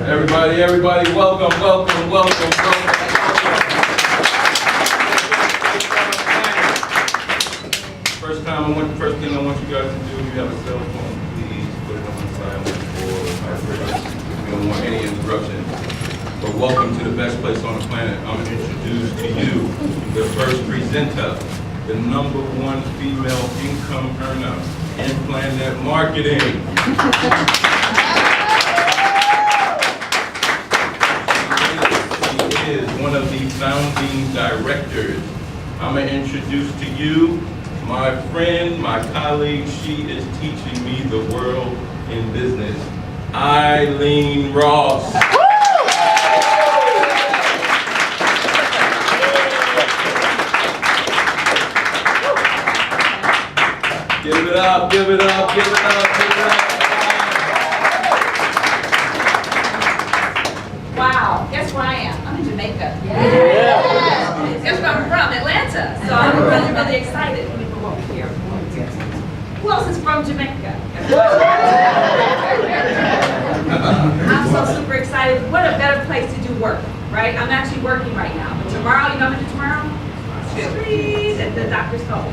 Everybody, welcome. First thing I want you guys to do, if you have a cell phone, please put it on silent or vibrate. We don't want any interruption. But welcome to the best place on the planet. I'm going to introduce to you the first presenter, the #1 female income earner in PlanNet marketing. She is one of the founding directors. I'm going to introduce to you my friend, my colleague. She is teaching me the world in business, Eileen Ross. Give it up, give it up, give it up, give it up. Wow, guess where I am? I'm in Jamaica. Yeah. Guess where I'm from? Atlanta. So I'm really excited. Let me go over here. Who else is from Jamaica? I'm so super excited. What a better place to do work, right? I'm actually working right now. But tomorrow, you know what I'm doing tomorrow? Please, at the doctor's call.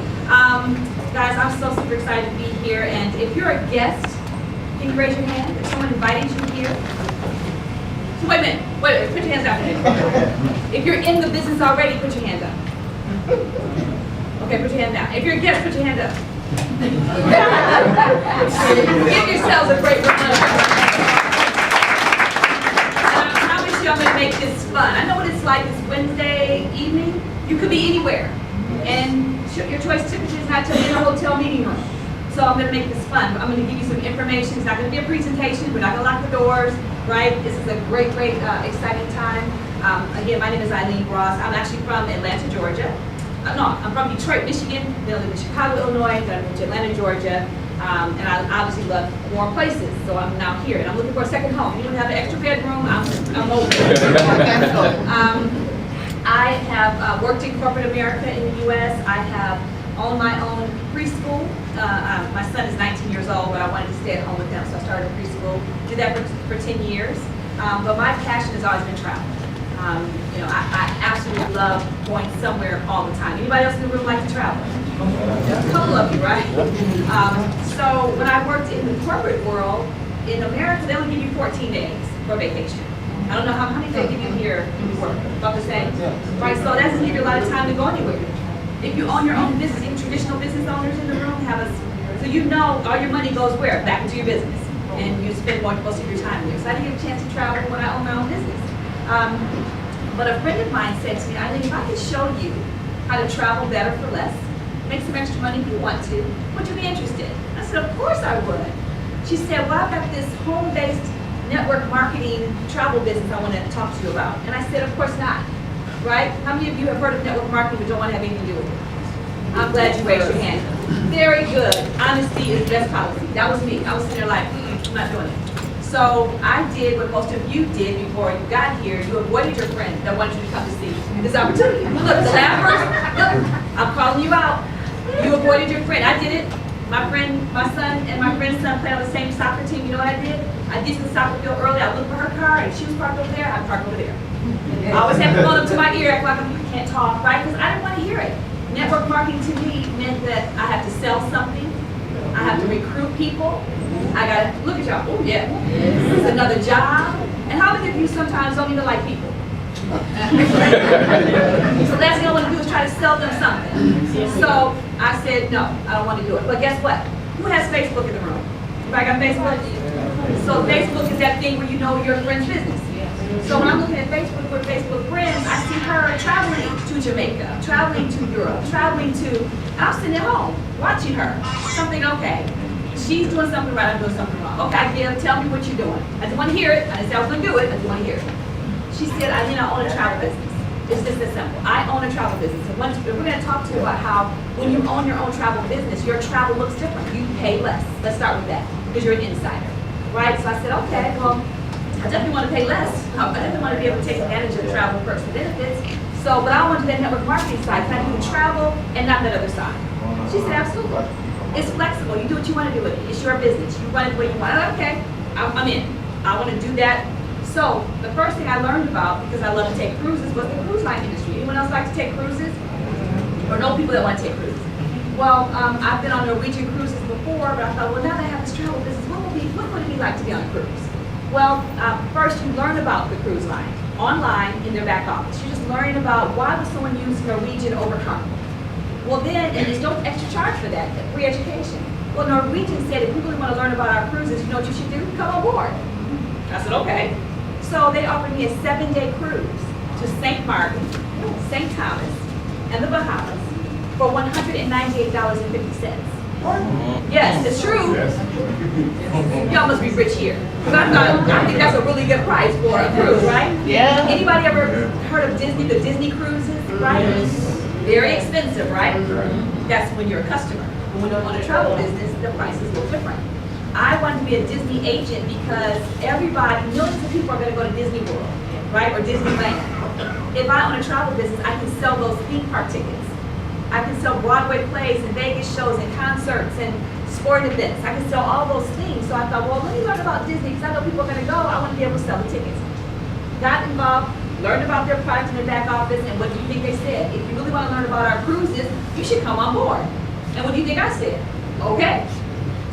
Guys, I'm so super excited to be here. And if you're a guest, can you raise your hand if someone invited you here? So wait a minute, put your hands up. If you're in the business already, put your hands up. Okay, put your hand down. If you're a guest, put your hand up. Give yourselves a great round of applause. I promise you I'm going to make this fun. I know what it's like. It's Wednesday evening. You could be anywhere. And your choice typically is not to be in a hotel meeting room. So I'm going to make this fun. I'm going to give you some information. It's not going to be a presentation. We're not going to lock the doors, right? This is a great, exciting time. Again, my name is Eileen Ross. I'm actually from Atlanta, Georgia. No, I'm from Detroit, Michigan. Then I live in Chicago, Illinois. Then I moved to Atlanta, Georgia. And I obviously love warm places. So I'm now here. And I'm looking for a second home. You don't have an extra bedroom? I'm over it. I have worked in corporate America in the U.S. I have owned my own preschool. My son is 19 years old, but I wanted to stay at home with him, so I started a preschool. Did that for 10 years. But my passion has always been travel. I absolutely love going somewhere all the time. Anybody else in the room like to travel? A couple of you, right? So when I worked in the corporate world, in America, they only give you 14 days for vacation. I don't know how many they give you here when you work. About the same. Right, so that doesn't give you a lot of time to go anywhere. If you own your own business, even traditional business owners in the room so you know all your money goes where? Back into your business. And you spend most of your time there. So I didn't get a chance to travel when I owned my own business. But a friend of mine said to me, Eileen, if I could show you how to travel better for less, make some extra money if you want to, would you be interested? I said, of course I would. She said, well, I've got this home-based network marketing travel business I want to talk to you about. And I said, of course not. Right? How many of you have heard of network marketing but don't want to have anything to do with it? I'm glad you raised your hand. Very good. Honesty is the best policy. That was me. I was sitting there like, I'm not doing it. So I did what most of you did before you got here. You avoided your friend that wanted you to come to see this opportunity. Look, the last person, look, I'm calling you out. You avoided your friend. I did it. My son and my friend's son play on the same soccer team. You know what I did? I did the soccer field early. I looked for her car, and she was parked over there. I parked over there. I always had to go up to my ear, act like I can't talk, right? Because I didn't want to hear it. Network marketing to me meant that I have to sell something. I have to recruit people. I got to look at y'all. Oh yeah, this is another job. And how many of you sometimes don't even like people? So last thing I want to do is try to sell them something. So I said, no, I don't want to do it. But guess what? Who has Facebook in the room? Anybody got Facebook? So Facebook is that thing where you know your friend's business. So when I'm looking at Facebook with Facebook friends, I see her traveling to Jamaica, traveling to Europe, traveling to, and I'm sitting at home watching her. Something, okay, she's doing something right, I'm doing something wrong. Okay, Gail, tell me what you're doing. I didn't want to hear it. I didn't say I was going to do it. I didn't want to hear it. She said, Eileen, I own a travel business. It's just as simple. I own a travel business. And we're going to talk to you about how when you own your own travel business, your travel looks different. You pay less. Let's start with that because you're an insider, right? So I said, okay, well, I definitely want to pay less. I definitely want to be able to take advantage of travel perks and benefits. So, but I want to do that network marketing side. Can I do the travel and not that other side? She said, absolutely. It's flexible. You do what you want to do with it. It's your business. You run it the way you want. I said, okay, I'm in. I want to do that So the first thing I learned about, because I love to take cruises, was the cruise line industry. Anyone else like to take cruises? Or know people that want to take cruises? Well, I've been on Norwegian cruises before, but I thought, well, now that I have this travel business, what would it be like to be on a cruise? Well, first you learn about the cruise line online in their back office. You're just learning about why would someone use Norwegian over Carnival. Well then, and there's no extra charge for that, free education. Well, Norwegian said, if you really want to learn about our cruises, you know what you should do? Come on board. I said, okay. So they offered me a 7-day cruise to St. Martin, St. Thomas, and the Bahamas for $198.50. Yes, it's true. Y'all must be rich here. Because I think that's a really good price for a cruise, right? Yeah. Anybody ever heard of Disney, the Disney cruises, right? Very expensive, right? That's when you're a customer. When you're on a travel business, the price is a little different. I wanted to be a Disney agent because millions of people are going to go to Disney World, right? Or Disneyland. If I own a travel business, I can sell those theme park tickets. I can sell Broadway plays and Vegas shows and concerts and sporting events. I can sell all those things. So I thought, well, let me learn about Disney because I know people are going to go. I want to be able to sell the tickets. Got involved, learned about their product in the back office, and what do you think they said? If you really want to learn about our cruises, you should come on board. And what do you think I said? Okay.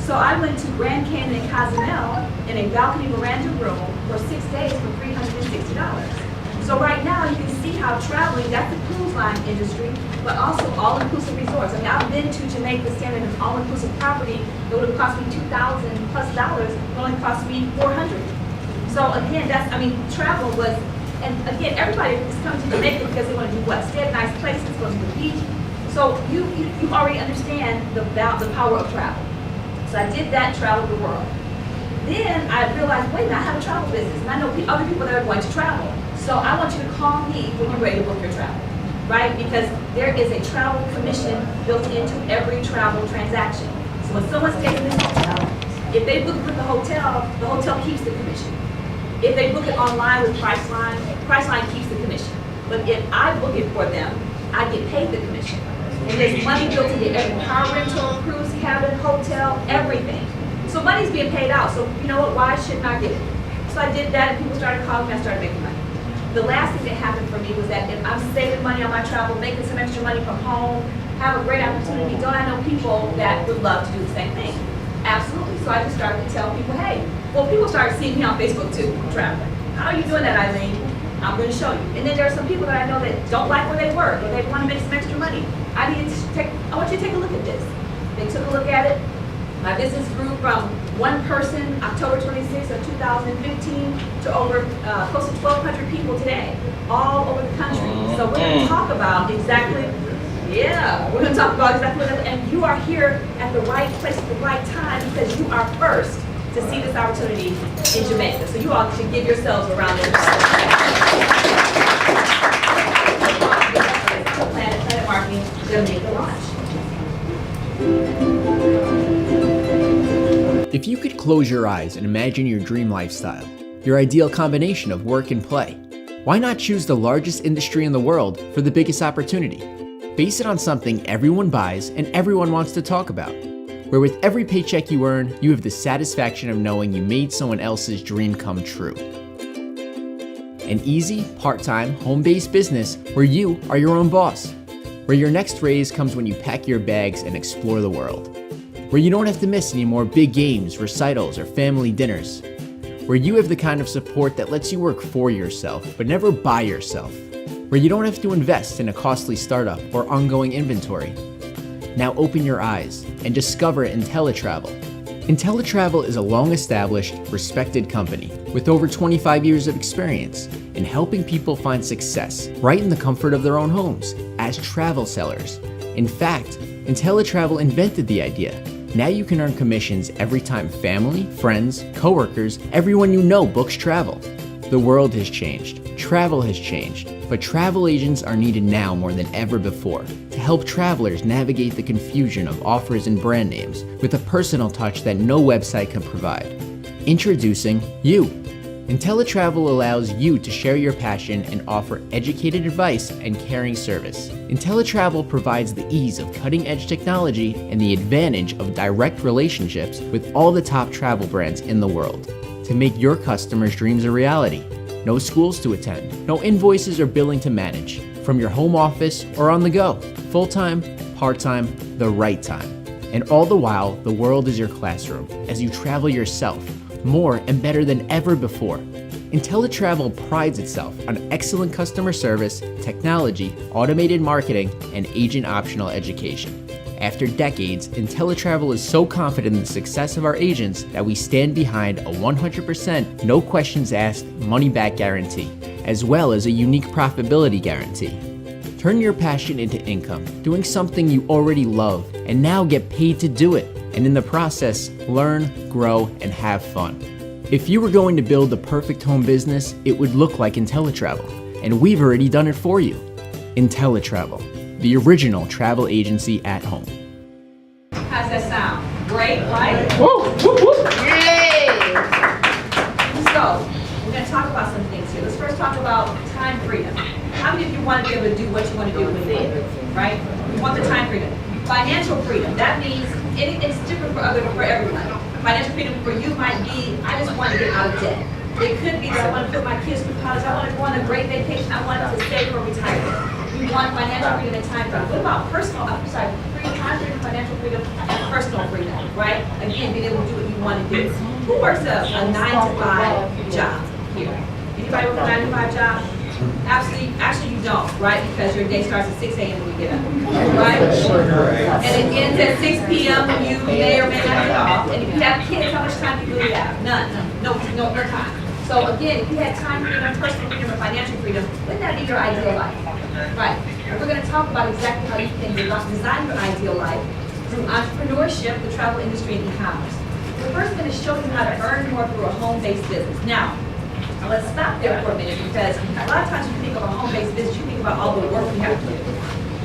So I went to Grand Canyon and Cozumel in a balcony veranda room for 6 days for $360. So right now you can see how traveling, that's the cruise line industry, but also all-inclusive resorts. I mean, I've been to Jamaica staying in an all-inclusive property that would have cost me $2,000 plus dollars, it only cost me $400. So again, travel was, and again, everybody is coming to Jamaica because they want to do what? Stay at nice places, go to the beach. So you already understand the power of travel. So I did that, traveled the world. Then I realized, wait a minute, I have a travel business, and I know other people that are going to travel. So I want you to call me when you're ready to book your travel, right? Because there is a travel commission built into every travel transaction. So when someone's taking this hotel, if they book it with the hotel keeps the commission. If they book it online with Priceline keeps the commission. But if I book it for them, I get paid the commission. And there's money built into every car rental, cruise cabin, hotel, everything. So money's being paid out. So you know what? Why shouldn't I get it? So I did that, and people started calling me. I started making money. The last thing that happened for me was that if I'm saving money on my travel, making some extra money from home, have a great opportunity, don't I know people that would love to do the same thing? Absolutely. So I just started to tell people, hey, well, people started seeing me on Facebook too, traveling. How are you doing that, Eileen? I'm going to show you. And then there are some people that I know that don't like where they work, or they want to make some extra money. I want you to take a look at this. They took a look at it. My business grew from one person, October 26th of 2015, to over close to 1,200 people today, all over the country. So we're going to talk about exactly, we're going to talk about exactly what, and you are here at the right place at the right time because you are first to see this opportunity in Jamaica. So you all should give yourselves a round of applause. PlanNet Marketing Jamaica launch. If you could close your eyes and imagine your dream lifestyle, your ideal combination of work and play, why not choose the largest industry in the world for the biggest opportunity? Base it on something everyone buys and everyone wants to talk about, where with every paycheck you earn, you have the satisfaction of knowing you made someone else's dream come true. An easy, part-time, home-based business where you are your own boss, where your next raise comes when you pack your bags and explore the world, where you don't have to miss any more big games, recitals, or family dinners, where you have the kind of support that lets you work for yourself, but never by yourself, where you don't have to invest in a costly startup or ongoing inventory. Now open your eyes and discover IntelliTravel. IntelliTravel is a long-established, respected company with over 25 years of experience in helping people find success right in the comfort of their own homes as travel sellers. In fact, IntelliTravel invented the idea. Now you can earn commissions every time family, friends, coworkers, everyone you know books travel. The world has changed, travel has changed, but travel agents are needed now more than ever before to help travelers navigate the confusion of offers and brand names with a personal touch that no website can provide. Introducing you. IntelliTravel allows you to share your passion and offer educated advice and caring service. IntelliTravel provides the ease of cutting-edge technology and the advantage of direct relationships with all the top travel brands in the world. to make your customers' dreams a reality. No schools to attend, no invoices or billing to manage, from your home office or on the go, full-time, part-time, the right time. And all the while, the world is your classroom as you travel yourself, more and better than ever before. IntelliTravel prides itself on excellent customer service, technology, automated marketing, and agent-optional education. After decades, IntelliTravel is so confident in the success of our agents that we stand behind a 100% no questions asked money-back guarantee, as well as a unique profitability guarantee. Turn your passion into income, doing something you already love, and now get paid to do it, and in the process, learn, grow, and have fun. If you were going to build the perfect home business, it would look like IntelliTravel, and we've already done it for you. IntelliTravel, the original travel agency at home. How's that sound? Great, right? Woo, woo, woo. Yay! So, we're going to talk about some things here. Let's first talk about time freedom. How many of you want to be able to do what you want to do with it, right? You want the time freedom. Financial freedom, that means it's different for everyone. Financial freedom for you might be, I just want to get out of debt. It could be that I want to put my kids through college, I want to go on a great vacation, I want to save for retirement. You want financial freedom and time freedom. What about personal, time freedom, financial freedom, and personal freedom, right? Again, being able to do what you want to do. Who works a 9-to-5 job here? Anybody work a 9-to-5 job? Absolutely, actually you don't, right? Because your day starts at 6 a.m. when you get up, right? And it ends at 6 p.m. when you may or may not get off. And if you have kids, how much time do you really have? None. No time. So again, if you had time freedom, personal freedom, and financial freedom, wouldn't that be your ideal life? Right. And we're going to talk about exactly how you can design your ideal life through entrepreneurship, the travel industry, and e-commerce. We're first going to show you how to earn more through a home-based business. Now, let's stop there for a minute because a lot of times when you think of a home-based business, you think about all the work you have to do.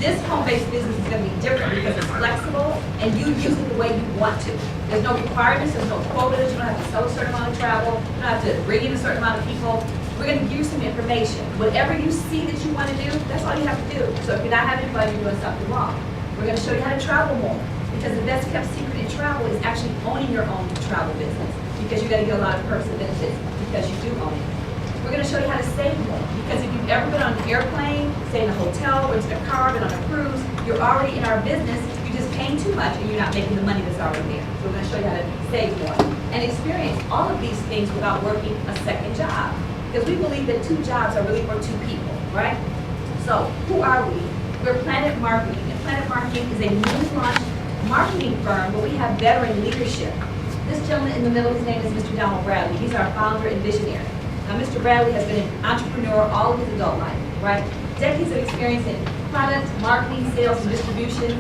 This home-based business is going to be different because it's flexible and you use it the way you want to. There's no requirements, there's no quotas, you don't have to sell a certain amount of travel, you don't have to bring in a certain amount of people. We're going to give you some information. Whatever you see that you want to do, that's all you have to do. So if you're not having fun, you're doing something wrong. We're going to show you how to travel more because the best kept secret in travel is actually owning your own travel business because you got to get a lot of perks and benefits because you do own it. We're going to show you how to save more because if you've ever been on an airplane, stay in a hotel, or in a car, been on a cruise, you're already in our business, you're just paying too much and you're not making the money that's already there. So we're going to show you how to save more and experience all of these things without working a second job. Because we believe that 2 jobs are really for 2 people, right? So, who are we? We're PlanNet Marketing, and PlanNet Marketing is a newly launched marketing firm, but we have veteran leadership. This gentleman in the middle, his name is Mr. Donald Bradley. He's our founder and visionary. Now, Mr. Bradley has been an entrepreneur all of his adult life, right? Decades of experience in product, marketing, sales, and distribution,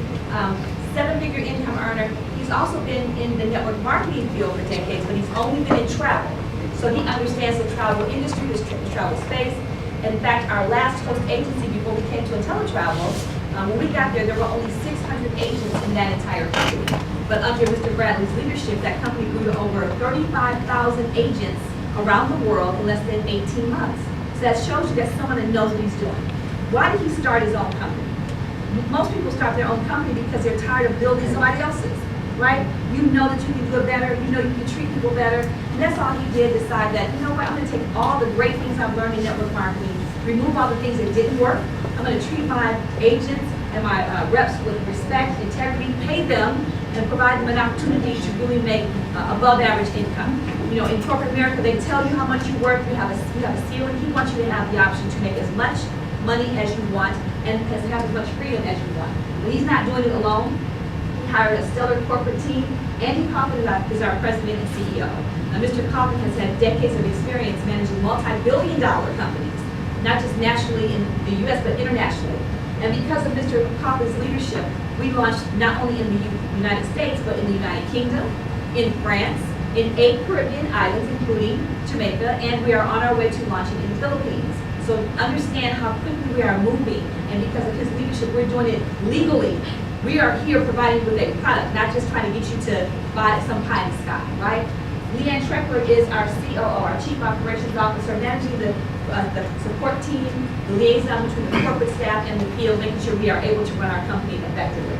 7-figure income earner. He's also been in the network marketing field for decades, but he's only been in travel. So he understands the travel industry, the travel space. And in fact, our last host agency before we came to IntelliTravel, when we got there were only 600 agents in that entire company. But under Mr. Bradley's leadership, that company grew to over 35,000 agents around the world in less than 18 months. So that shows you that someone that knows what he's doing. Why did he start his own company? Most people start their own company because they're tired of building somebody else's, right? You know that you can do it better, you know you can treat people better, and that's all he did, decide that, you know what, I'm going to take all the great things I've learned in network marketing, remove all the things that didn't work, I'm going to treat my agents and my reps with respect, integrity, pay them, and provide them an opportunity to really make above average income. You know, in corporate America, they tell you how much you work, you have a ceiling. He wants you to have the option to make as much money as you want and to have as much freedom as you want. And he's not doing it alone. He hired a stellar corporate team. Andy Kaufman is our president and CEO. Now, Mr. Kaufman has had decades of experience managing multi-billion-dollar companies, not just nationally in the U.S., but internationally. And because of Mr. Kaufman's leadership, we launched not only in the United States, but in the United Kingdom, in France, in 8 Caribbean islands, including Jamaica, and we are on our way to launching in the Philippines. So understand how quickly we are moving, and because of his leadership, we're doing it legally. We are here providing you with a product, not just trying to get you to buy some pie in the sky, right? Leanne Treckler is our COO, our Chief Operations Officer, managing the support team, the liaison between the corporate staff and the field, making sure we are able to run our company effectively.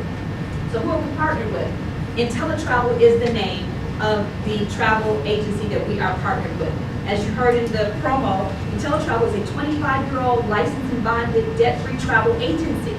So who are we partnered with? IntelliTravel is the name. of the travel agency that we are partnered with. As you heard in the promo, IntelliTravel is a 25-year-old licensed and bonded debt-free travel agency,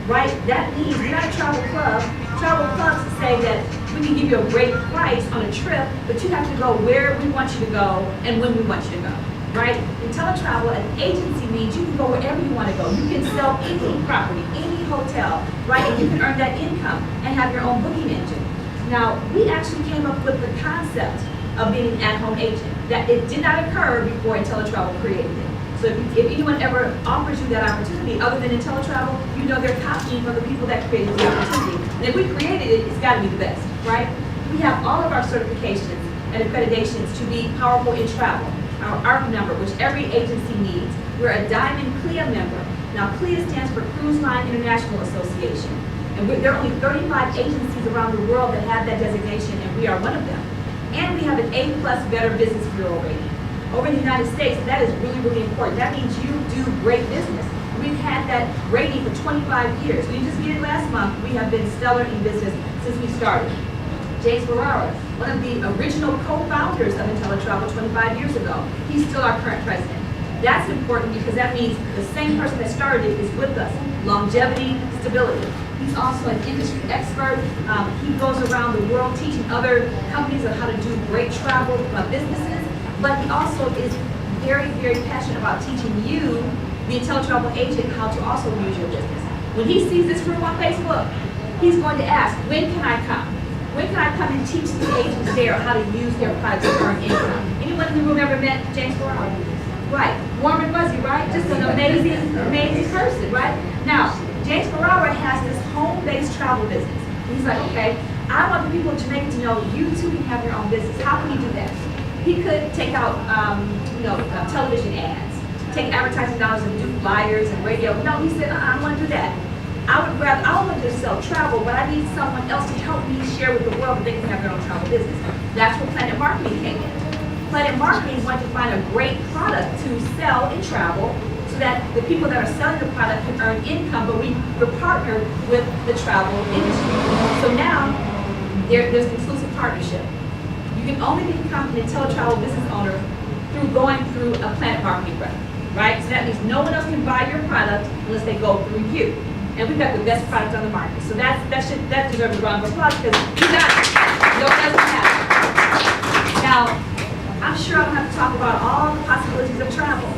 right? That means we're not a travel club. Travel clubs say that we can give you a great price on a trip, but you have to go where we want you to go and when we want you to go, right? IntelliTravel, an agency, means you can go wherever you want to go. You can sell any property, any hotel, right? And you can earn that income and have your own booking engine. Now, we actually came up with the concept of being an at-home agent. That it did not occur before IntelliTravel created it. So if anyone ever offers you that opportunity, other than IntelliTravel, you know they're copying from the people that created the opportunity. And if we created it, it's got to be the best, right? We have all of our certifications and accreditations to be powerful in travel. Our ARC number, which every agency needs. We're a Diamond CLIA member. Now, CLIA stands for Cruise Line International Association. And there are only 35 agencies around the world that have that designation, and we are one of them. And we have an A+ Better Business Bureau rating. Over in the United States, that is really, really important. That means you do great business. We've had that rating for 25 years. We just did it last month. We have been stellar in business since we started. James Ferrara, one of the original co-founders of IntelliTravel 25 years ago, he's still our current president. That's important because that means the same person that started it is with us. Longevity, stability. He's also an industry expert. He goes around the world teaching other companies on how to do great travel businesses, but he also is very, very passionate about teaching you, the IntelliTravel agent, how to also use your business. When he sees this group on Facebook, he's going to ask, when can I come? When can I come and teach the agents there how to use their products to earn income? Anyone in the room ever met James Ferrara? Right, warm and fuzzy, right? Just an amazing, amazing person, right? Now, James Ferrara has this home-based travel business. He's like, okay, I want the people of Jamaica to know you too can have your own business. How can you do that? He could take out, television ads, take advertising dollars and do flyers and radio. No, he said, I don't want to do that. I would want to sell travel, but I need someone else to help me share with the world that they can have their own travel business. That's where PlanNet Marketing came in. PlanNet Marketing wanted to find a great product to sell in travel so that the people that are selling the product can earn income, but we're partnered with the travel industry. So now there's an exclusive partnership. You can only become an IntelliTravel business owner through going through a PlanNet Marketing rep, right? So that means no one else can buy your product unless they go through you. And we've got the best product on the market. So that deserves a round of applause because you got it. No one else can have it. Now, I'm sure I don't have to talk about all the possibilities of travel.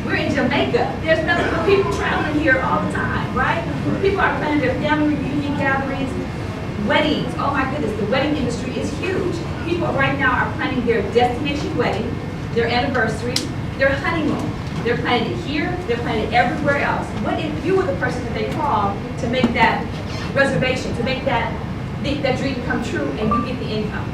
We're in Jamaica. There's nothing but people traveling here all the time, right? People are planning their family reunion gatherings, weddings. Oh my goodness, the wedding industry is huge. People right now are planning their destination wedding, their anniversary, their honeymoon. They're planning it here, they're planning it everywhere else. What if you were the person that they call to make that reservation, to make that dream come true and you get the income?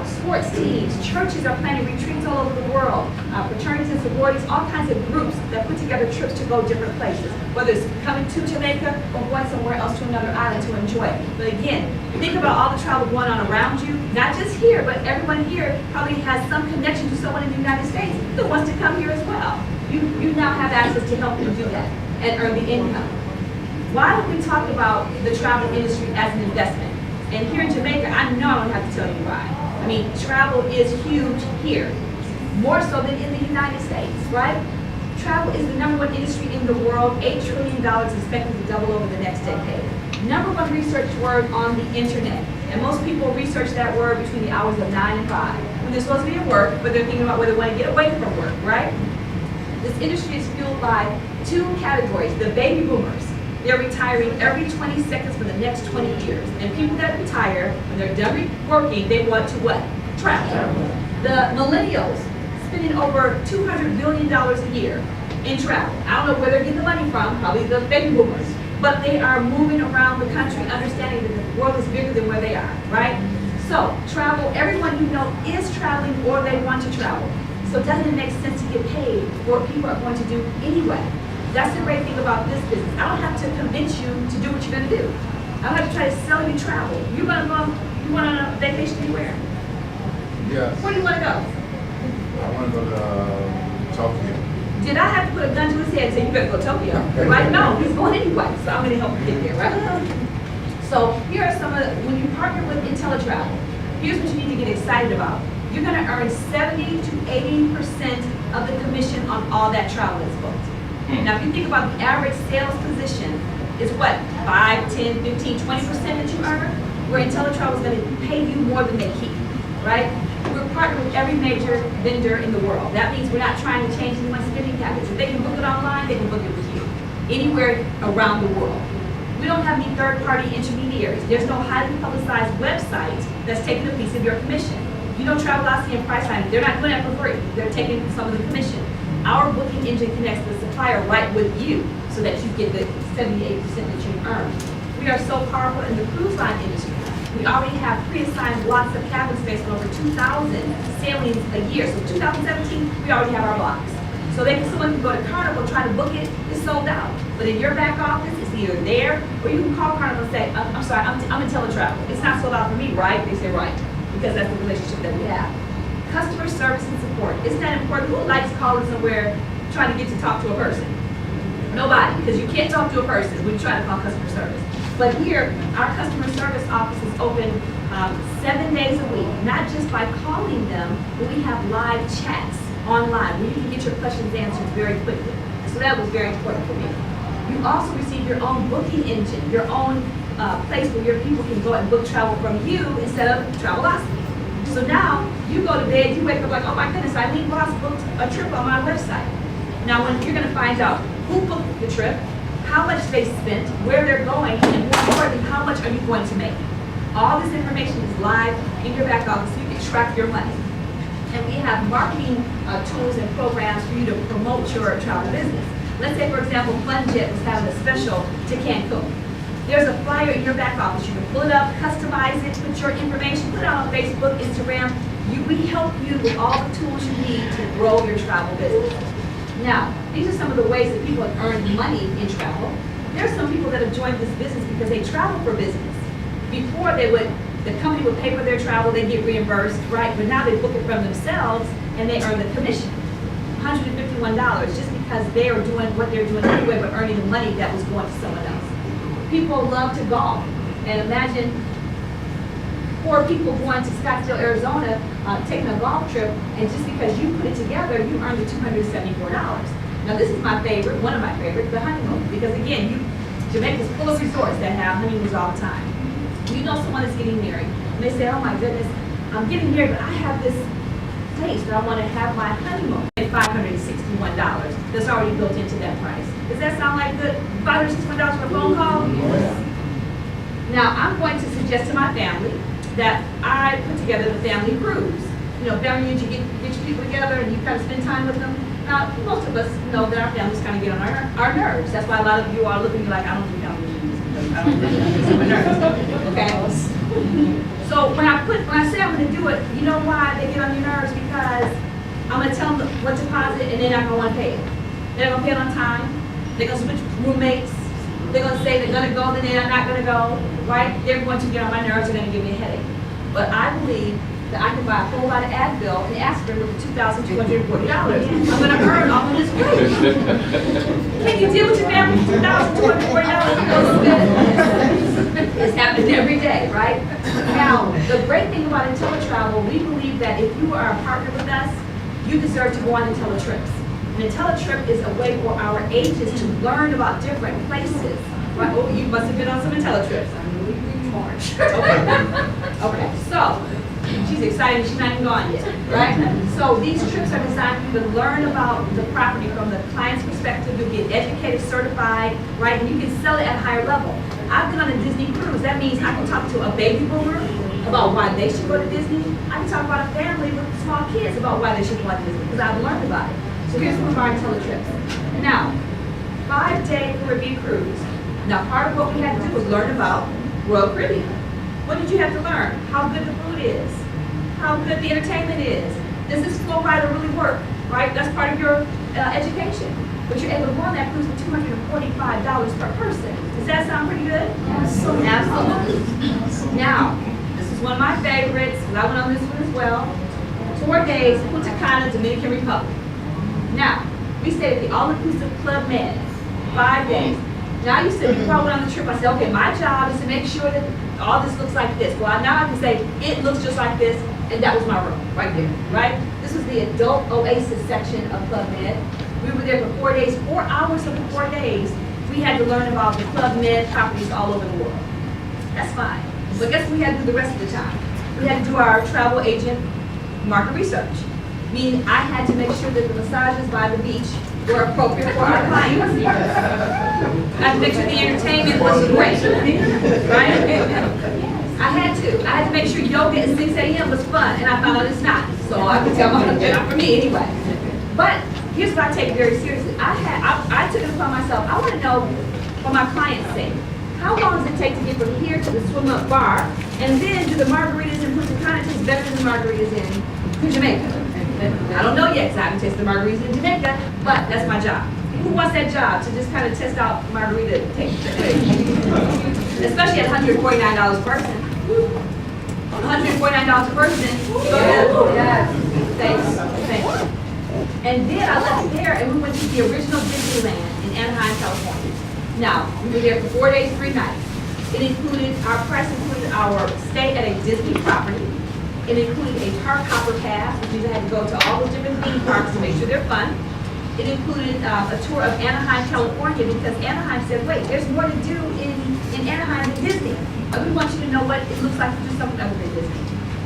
Sports teams, churches are planning retreats all over the world, fraternities and sororities, all kinds of groups that put together trips to go different places, whether it's coming to Jamaica or going somewhere else to another island to enjoy it. But again, think about all the travel going on around you, not just here, but everyone here probably has some connection to someone in the United States that wants to come here as well. You now have access to help them do that and earn the income. Why don't we talk about the travel industry as an investment? And here in Jamaica, I know I don't have to tell you why. I mean, travel is huge here, more so than in the United States, right? Travel is the #1 industry in the world, $8 trillion expected to double over the next decade. #1 research word on the internet. And most people research that word between the hours of 9 and 5. When they're supposed to be at work, but they're thinking about whether they want to get away from work, right? This industry is fueled by 2 categories, the baby boomers. They're retiring every 20 seconds for the next 20 years. And people that retire, when they're done working, they want to what? Travel. The millennials, spending over $200 billion a year in travel. I don't know where they're getting the money from, probably the baby boomers. But they are moving around the country, understanding that the world is bigger than where they are, right? So, travel, everyone you know is traveling or they want to travel. So doesn't it make sense to get paid for what people are going to do anyway? That's the great thing about this business. I don't have to convince you to do what you're going to do. I don't have to try to sell you travel. You want on a vacation anywhere? Yes. Where do you want to go? I want to go to Tokyo. Did I have to put a gun to his head and say, you better go to Tokyo? Right? No, he's going anyway, so I'm going to help him get there, right? So here are some of the, when you partner with IntelliTravel, Here's what you need to get excited about. You're gonna earn 70 to 80% of the commission on all that travel that's booked. Now, if you think about the average sales position, is what, 5, 10, 15, 20% that you earn? Where IntelliTravel is gonna pay you more than they keep, right? We're partnered with every major vendor in the world. That means we're not trying to change anyone's spending habits. If they can book it online, they can book it with you, anywhere around the world. We don't have any third-party intermediaries. There's no highly publicized website that's taking a piece of your commission. You know, Travelocity and Priceline, they're not doing that for free. They're taking some of the commission. Our booking engine connects the supplier right with you so that you get the 78% that you earn. We are so powerful in the cruise line industry. We already have pre-assigned blocks of cabin space for over 2,000 sailings a year. So 2017, we already have our blocks. So someone can go to Carnival, try to book it, it's sold out. But in your back office, it's either there, or you can call Carnival and say, I'm sorry, I'm IntelliTravel. It's not sold out for me, right? They say, right, because that's the relationship that we have. Customer service and support. Isn't that important? Who likes calling somewhere trying to get to talk to a person? Nobody, because you can't talk to a person when you try to call customer service. But here, our customer service office is open 7 days a week, not just by calling them, but we have live chats online where you can get your questions answered very quickly. So that was very important for me. You also receive your own booking engine, your own place where your people can go and book travel from you instead of Travelocity. So now you go to bed, you wake up like, oh my goodness, Eileen Boss booked a trip on my website. Now when you're gonna find out who booked the trip, how much they spent, where they're going, and more importantly, how much are you going to make? All this information is live in your back office so you can track your money. And we have marketing tools and programs for you to promote your travel business. Let's say, for example, PlanNet was having a special to Cancun. There's a flyer in your back office. You can pull it up, customize it, put your information, put it on Facebook, Instagram. We help you with all the tools you need to grow your travel business. Now, these are some of the ways that people have earned money in travel. There's some people that have joined this business because they travel for business. Before the company would pay for their travel, they get reimbursed, right? But now they book it from themselves and they earn the commission, $151, just because they are doing what they're doing anyway, but earning the money that was going to someone else. People love to golf, and imagine 4 people going to Scottsdale, Arizona, taking a golf trip, and just because you put it together, you earned the $274. Now this is my favorite, one of my favorites, the honeymoon, because again, Jamaica's full of resorts that have honeymoons all the time. You know someone is getting married, and they say, oh my goodness, I'm getting married, but I have this place that I want to have my honeymoon at $561 that's already built into that price. Does that sound like good? $561 for a phone call? Yes. Now, I'm going to suggest to my family that I put together the family cruise. You know, family, you get your people together and you kind of spend time with them. Now, most of us know that our families kind of get on our nerves. That's why a lot of you are looking at me like, I don't do family meetings because I don't get on my nerves. Okay? So when I say I'm going to do it, you know why they get on your nerves? Because I'm going to tell them what deposit and they're not going to want to pay it. They're going to pay it on time. They're going to switch roommates. They're going to say they're going to go, then they're not going to go, right? They're going to get on my nerves. They're going to give me a headache. But I believe that I can buy a whole lot of Advil and aspirin with $2,240. I'm going to earn all of this money. Can you deal with your family for $2,240? It's happening every day, right? Now, the great thing about IntelliTravel, we believe that if you are a partner with us, you deserve to go on IntelliTrips. And IntelliTrip is a way for our agents to learn about different places. Right? Oh, you must have been on some IntelliTrips. I'm really March. Okay, so she's excited. She's not even gone yet, right? So these trips are designed for you to learn about the property from the client's perspective. You get educated, certified, right? And you can sell it at a higher level. I've been on a Disney cruise. That means I can talk to a baby boomer about why they should go to Disney. I can talk about a family with small kids about why they should go to Disney because I've learned about it. So here's one of our IntelliTrips. Now, 5-day Caribbean cruise. Now, part of what we had to do was learn about Royal Caribbean. What did you have to learn? How good the food is, how good the entertainment is. Does this flow rider really work, right? That's part of your education. But you're able to go on that cruise for $245 per person. Does that sound pretty good? Absolutely. Absolutely. Now, this is one of my favorites, because I went on this one as well. 4 days, Punta Cana, Dominican Republic. Now, we stayed at the all-inclusive Club Med, 5 days. Now, you said before I went on the trip, I said, okay, my job is to make sure that all this looks like this. Well, now I can say, it looks just like this, and that was my room, right there, right? This was the adult oasis section of PlanNet. We were there for 4 days, 4 hours of the 4 days. We had to learn about the PlanNet properties all over the world. That's fine. But guess what we had to do the rest of the time? We had to do our travel agent market research. Meaning I had to make sure that the massages by the beach were appropriate for our clients. I had to make sure the entertainment was great, right? I had to make sure yoga at 6 a.m. was fun, and I found out it's not. So I could tell not for me anyway. But here's what I take very seriously. I took it upon myself. I want to know, for my clients' sake, how long does it take to get from here to the swim-up bar, and then do the margaritas in Punta Cana taste better than the margaritas in Jamaica? I don't know yet, because I haven't tasted the margaritas in Jamaica, but that's my job. Who wants that job, to just kind of test out margarita taste? Especially at $149 a person. $149 a person. Thanks. And then I left there and we went to the original Disneyland in Anaheim, California. Now, we were there for 4 days, 3 nights. Our price included our stay at a Disney property. It included a park hopper pass, which means I had to go to all those different theme parks to make sure they're fun. It included a tour of Anaheim, California, because Anaheim said, wait, there's more to do in Anaheim than Disney. We want you to know what it looks like to do something other than Disney.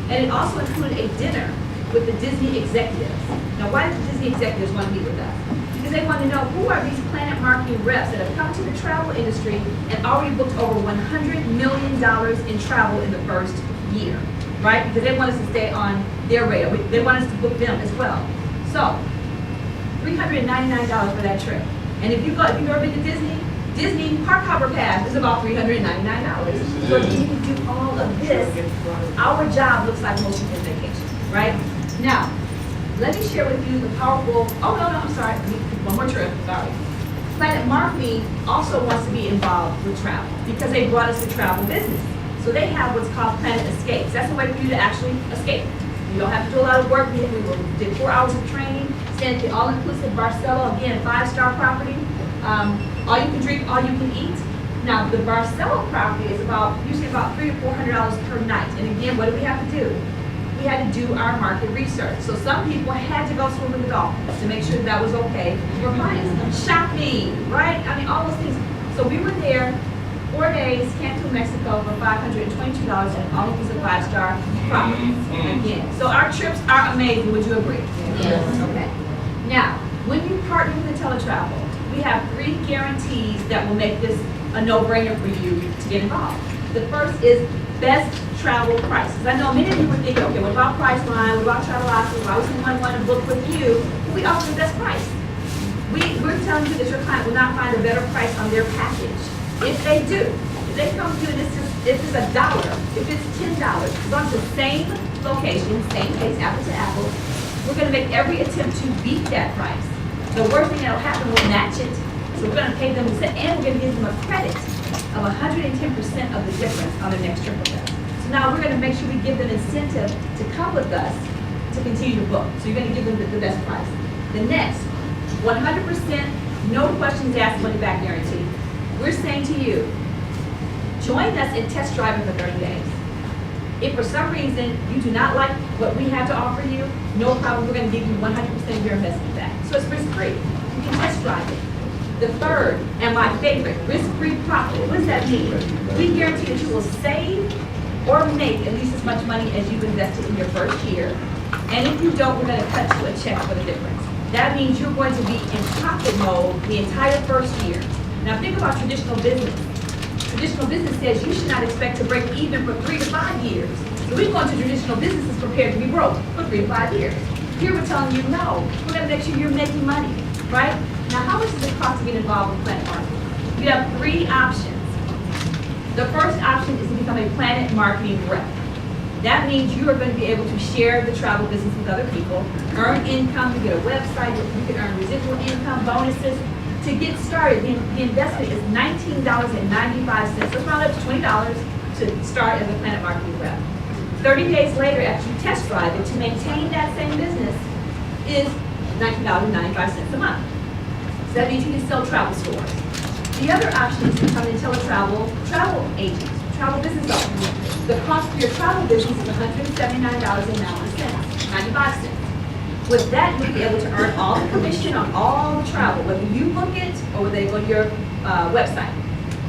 And it also included a dinner with the Disney executives. Now, why did the Disney executives want to meet with us? Because they want to know who are these PlanNet marketing reps that have come to the travel industry and already booked over $100 million in travel in the first year, right? Because they want us to stay on their radar. They want us to book them as well. So, $399 for that trip. And if you've ever been to Disney Park Hopper Pass is about $399. So if you can do all of this, our job looks like most people's vacation, right? Now, let me share with you the powerful, I'm sorry, one more trip, sorry. PlanNet Marketing also wants to be involved with travel because they brought us the travel business. So they have what's called PlanNet Escapes. That's a way for you to actually escape. You don't have to do a lot of work. We did 4 hours of training, stayed at the all-inclusive Barcelo, again, 5-star property. All you can drink, all you can eat. Now, the Barcelo property is usually about $300 to $400 per night. And again, what do we have to do? We had to do our market research. So some people had to go swim with the dolphins to make sure that was okay for clients. Shopping, right? I mean, all those things. So we were there 4 days, Cancun, Mexico for $522 and all inclusive 5-star properties. Again, so our trips are amazing. Would you agree? Yes. Okay. Now, when you partner with the teletravel, we have 3 guarantees that will make this a no-brainer for you to get involved. The first is best travel prices. I know many of you would think, okay, what about Priceline? What about Travelocity? Why would someone want to book with you? We offer the best price. We're telling you that your client will not find a better price on their package. If they do, if they come to you and if it's $1, if it's $10, as long as the same location, same place, apple to apple, we're going to make every attempt to beat that price. The worst thing that will happen, we'll match it. So we're going to pay them, and we're going to give them a credit of 110% of the difference on the next trip with us. So now we're going to make sure we give them incentive to come with us to continue to book. So you're going to give them the best price. The next, 100%, no questions asked, money back guarantee. We're saying to you, join us in test driving for 30 days. If for some reason you do not like what we have to offer you, no problem, we're going to give you 100% of your investment back. So it's risk-free. You can test drive it. The third, and my favorite, risk-free profit. What does that mean? We guarantee that you will save or make at least as much money as you've invested in your first year. And if you don't, we're going to cut you a check for the difference. That means you're going to be in profit mode the entire first year. Now think about traditional business. Traditional business says you should not expect to break even for 3 to 5 years. So we've gone to traditional businesses prepared to be broke for 3 to 5 years. Here we're telling you, no, we're going to make sure you're making money, right? Now, how much does it cost to get involved with PlanNet Marketing? We have 3 options. The first option is to become a PlanNet Marketing rep. That means you are going to be able to share the travel business with other people, earn income, you get a website, you can earn residual income, bonuses. To get started, the investment is $19.95. Let's round up to $20 to start as a PlanNet Marketing rep. 30 days later, after you test drive it, to maintain that same business is $19.95 a month. So that means you can sell travel stores. The other option is becoming a travel agent. travel business owner, the cost for your travel business is $179.95. With that, you'll be able to earn all the commission on all the travel, whether you book it or whether they go to your website.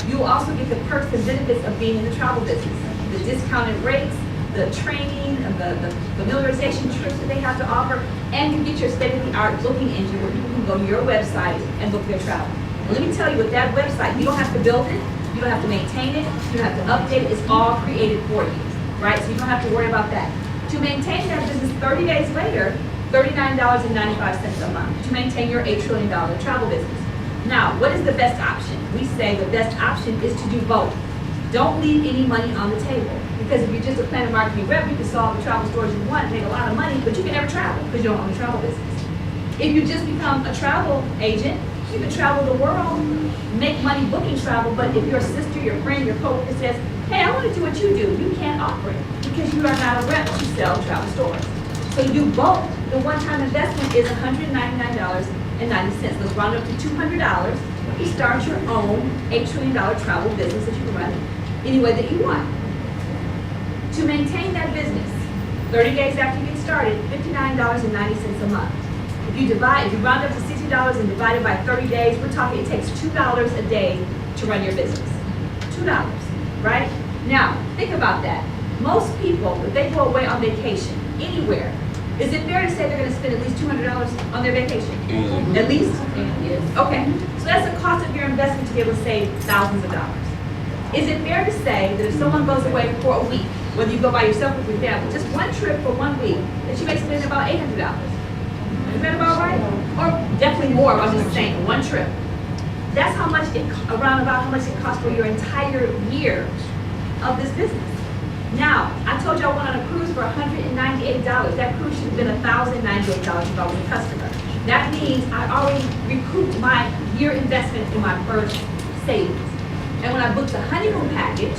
You will also get the perks and benefits of being in the travel business, the discounted rates, the training, the familiarization trips that they have to offer, and you get your state-of-the-art booking engine where people can go to your website and book their travel. Let me tell you, with that website, you don't have to build it, you don't have to maintain it, you don't have to update it, it's all created for you, right? So you don't have to worry about that. To maintain that business 30 days later, $39.95 a month to maintain your $8 trillion travel business. Now, what is the best option? We say the best option is to do both. Don't leave any money on the table. Because if you're just a PlanNet marketing rep, you can solve the travel stores you want, make a lot of money, but you can never travel because you don't own the travel business. If you just become a travel agent, you can travel the world, make money booking travel, but if your sister, your friend, your coworker says, hey, I want to do what you do, you can't offer it because you are not a rep to sell travel stores. So you do both. The one-time investment is $199.90. Let's round up to $200. You start your own $8 trillion travel business that you can run any way that you want. To maintain that business, 30 days after you get started, $59.90 a month. If you round up to $60 and divide it by 30 days, we're talking it takes $2 a day to run your business. $2, right? Now, think about that. Most people, if they go away on vacation, anywhere, is it fair to say they're going to spend at least $200 on their vacation? At least? Yes. Okay, so that's the cost of your investment to be able to save thousands of dollars. Is it fair to say that if someone goes away for a week, whether you go by yourself or with your family, just one trip for 1 week, that you may spend about $800? Is that about right? Or definitely more, I'm just saying, one trip. That's how much around about how much it costs for your entire year of this business. Now, I told you I went on a cruise for $198. That cruise should have been $1,098 if I was a customer. That means I already recouped my year investment in my first savings. And when I booked the honeymoon package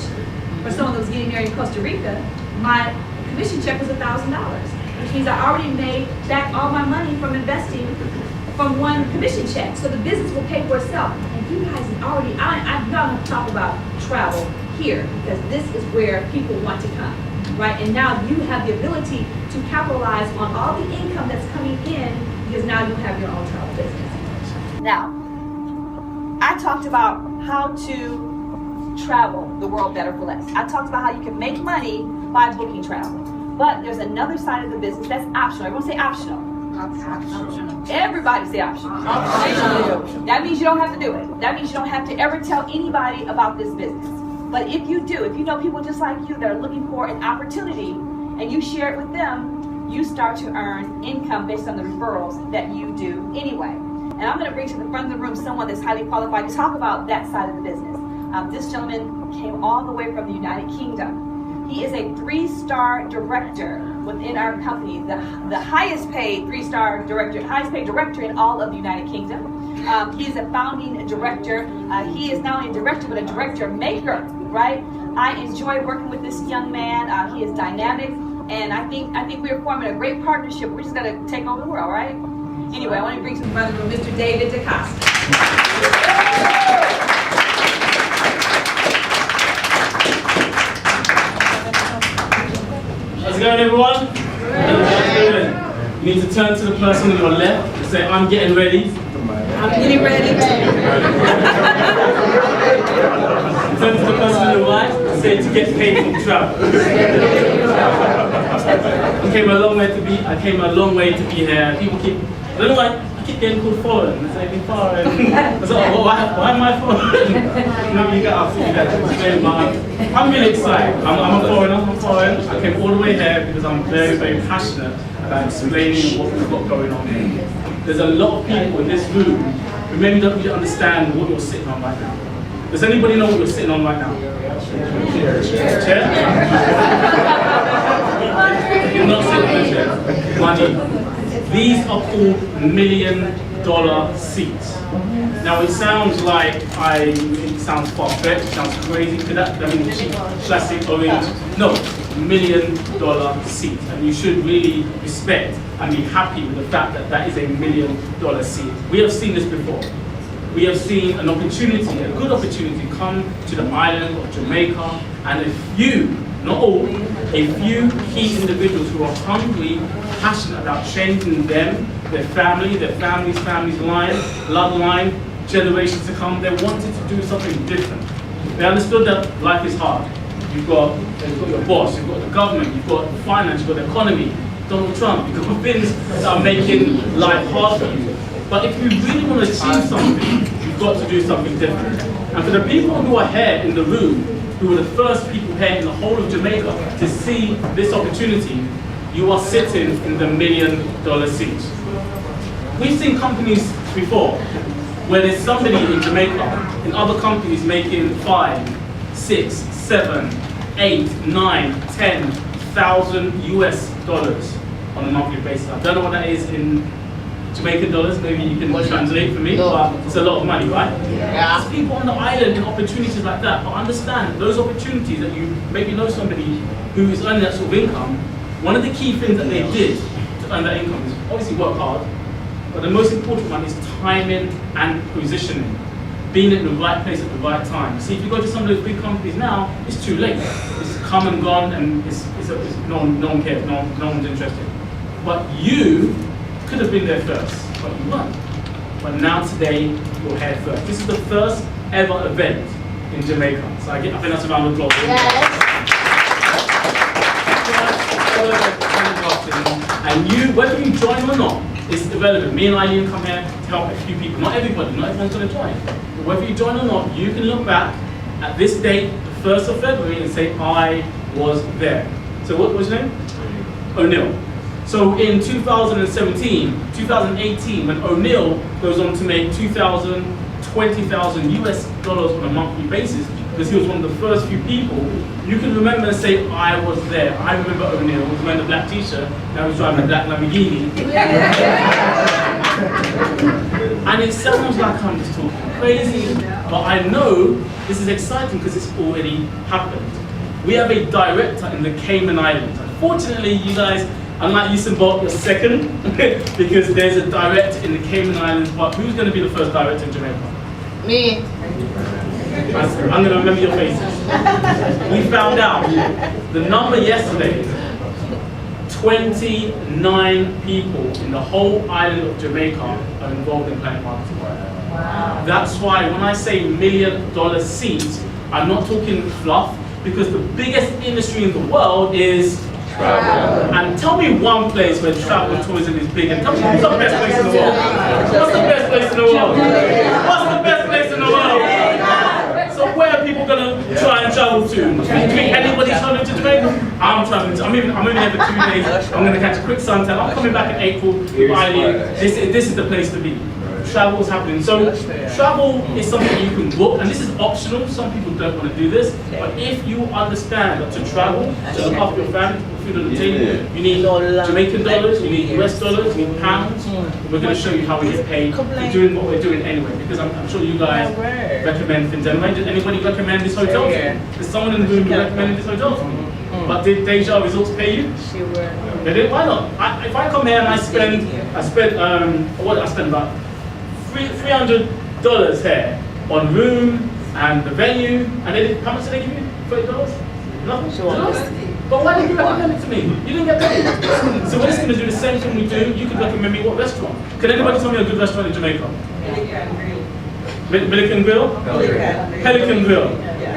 for someone that was getting married in Costa Rica, my commission check was $1,000, which means I already made back all my money from investing from one commission check. So the business will pay for itself. And you guys have already, I'm not going to talk about travel here because this is where people want to come, right? And now you have the ability to capitalize on all the income that's coming in because now you have your own travel business. Now, I talked about how to travel the world better for less. I talked about how you can make money by booking travel. But there's another side of the business that's optional. Everyone say optional. Optional. Everybody say optional. Optional. That means you don't have to do it. That means you don't have to ever tell anybody about this business. But if you do, if you know people just like you that are looking for an opportunity and you share it with them, you start to earn income based on the referrals that you do anyway. And I'm going to bring to the front of the room someone that's highly qualified to talk about that side of the business. This gentleman came all the way from the United Kingdom. He is a 3-star director within our company, the highest paid 3-star director, highest paid director in all of the United Kingdom. He is a founding director. He is not only a director, but a director maker, right? I enjoy working with this young man. He is dynamic, and I think we are forming a great partnership. We're just gonna take over the world, right? Anyway, I want to bring to the front of the room Mr. David DaCosta. How's it going, everyone? You need to turn to the person on your left and say, I'm getting ready. I'm getting ready. Turn to the person on the right and say, to get paid from travel. I came a long way to be here. People keep, I don't know why, I keep getting called foreign. It's like, foreign. I was like, oh, why am I foreign? You got to explain, but I'm really excited. I'm a foreigner. I came all the way here because I'm very, very passionate about explaining what we've got going on here. There's a lot of people in this room who maybe don't really understand what you're sitting on right now. Does anybody know what you're sitting on right now? Chair? You're not sitting on a chair. Money. These are all $1 million seats. Now it sounds like it sounds far-fetched, it sounds crazy. Could that mean cheap, plastic, orange? No, $1 million seat. And you should really respect and be happy with the fact that that is $1 million seat. We have seen this before. we have seen an opportunity, a good opportunity, come to the island of Jamaica, and a few, not all, a few key individuals who are hungry, passionate about changing them, their family's bloodline, generations to come. They wanted to do something different. They understood that life is hard. You've got your boss, you've got the government, you've got finance, you've got the economy, Donald Trump, you've got things that are making life hard for you. But if you really want to achieve something, you've got to do something different. And for the people who are here in the room, who were the first people here in the whole of Jamaica to see this opportunity, you are sitting in the $1 million seat. We've seen companies before where there's somebody in Jamaica, in other companies making 5, 6, 7, 8, 9, 10,000 US dollars on a monthly basis. I don't know what that is in Jamaican dollars, maybe you can translate for me, but it's a lot of money, right? Yeah. There's people on the island in opportunities like that, but understand those opportunities that you maybe know somebody who is earning that sort of income. One of the key things that they did to earn that income is obviously work hard, but the most important one is timing and positioning. Being in the right place at the right time. See, if you go to some of those big companies now, it's too late. It's come and gone, and no one cares, no one's interested. But you could have been there first, but you weren't. But now today, you're here first. This is the first ever event in Jamaica. So I think that's a round of applause. And you, whether you join or not, it's irrelevant. Me and Eileen come here to help a few people. Not everybody, not everyone's going to join. But whether you join or not, you can look back at this date, the 1st of February, and say, I was there. So what was your name? O'Neill. So in 2018, when O'Neill goes on to make 20,000 US dollars on a monthly basis, because he was one of the first few people, you can remember and say, I was there. I remember O'Neill was wearing a black t-shirt, now he's driving a black Lamborghini. And it sounds like I'm just talking crazy, but I know this is exciting because it's already happened. We have a director in the Cayman Islands. Unfortunately, you guys, unlike Usain Bolt, you're second, because there's a director in the Cayman Islands, but who's going to be the first director in Jamaica? Me. I'm going to remember your faces. We found out the number yesterday, 29 people in the whole island of Jamaica are involved in PlanNet marketing. Wow. That's why when I say $1 million seats, I'm not talking fluff, because the biggest industry in the world is travel. And tell me one place where travel and tourism is big, and tell me what's the best place in the world? What's the best place in the world? What's the best place in the world? So where are people going to try and travel to? Do you think anybody's traveling to Jamaica? I'm traveling to, I'm moving here for 2 days. I'm going to catch a quick suntan. I'm coming back in April with Eileen. This is the place to be. Travel is happening. So travel is something you can book, and this is optional. Some people don't want to do this, but if you understand that to travel, to look after your family, put food on the table, you need Jamaican dollars, you need US dollars, you need pounds. We're going to show you how we get paid for doing what we're doing anyway, because I'm sure you guys recommend things anyway. Did anybody recommend this hotel to me? There's someone in the room who recommended this hotel to me. But did Deja Resorts pay you? They did. Why not? If I come here and I spend about $300 here on room and the venue, and how much did they give you? $30? Nothing? Sure. But why did you recommend it to me? You didn't get paid. So we're just going to do the same thing we do. You can recommend me what restaurant. Can anybody tell me a good restaurant in Jamaica? Pelican Grill? Pelican Grill.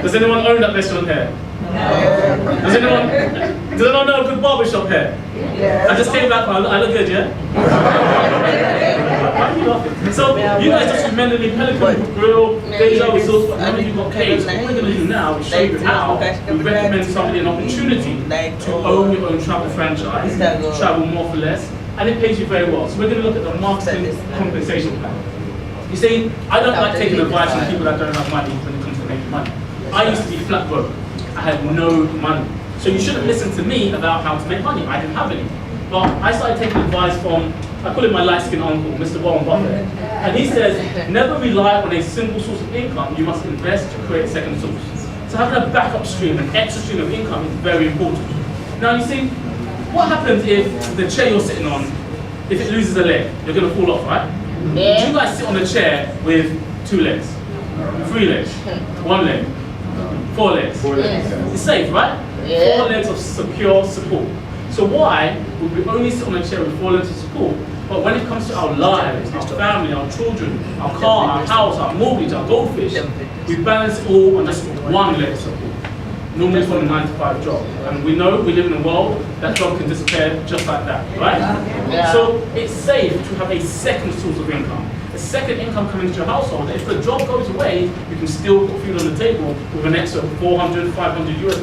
Does anyone own that restaurant here? Does anyone know a good barbershop here? I just came back, I look good, yeah? Why are you laughing? So you guys just recommended me Pelican Grill, Deja Resorts, but none of you got paid. So what we're going to do now is show you how we recommend somebody an opportunity to own your own travel franchise, travel more for less, and it pays you very well. So we're going to look at the marketing compensation plan. You see, I don't like taking advice from people that don't have money when it comes to making money. I used to be flat broke. I had no money. So you shouldn't listen to me about how to make money. I didn't have any. But I started taking advice from, I call him my light-skinned uncle, Mr. Warren Buffett. And he says, never rely on a single source of income. You must invest to create a second source. So having a backup stream, an extra stream of income is very important. Now you see, what happens if the chair you're sitting on, if it loses a leg, you're going to fall off, right? Yeah. Would you guys sit on a chair with 2 legs, 3 legs, 1 leg, 4 legs. 4 legs. Yeah. It's safe, right? Yeah. 4 legs of secure support. So why would we only sit on a chair with 4 legs of support? But when it comes to our lives, our family, our children, our car, our house, our mortgage, our goldfish, we balance it all on just 1 leg of support. Normally from a 9-to-5 job. And we know we live in a world that job can disappear just like that, right? Yeah. So it's safe to have a second source of income. A second income coming into your household. If the job goes away, you can still put food on the table with an extra $400, $500 US,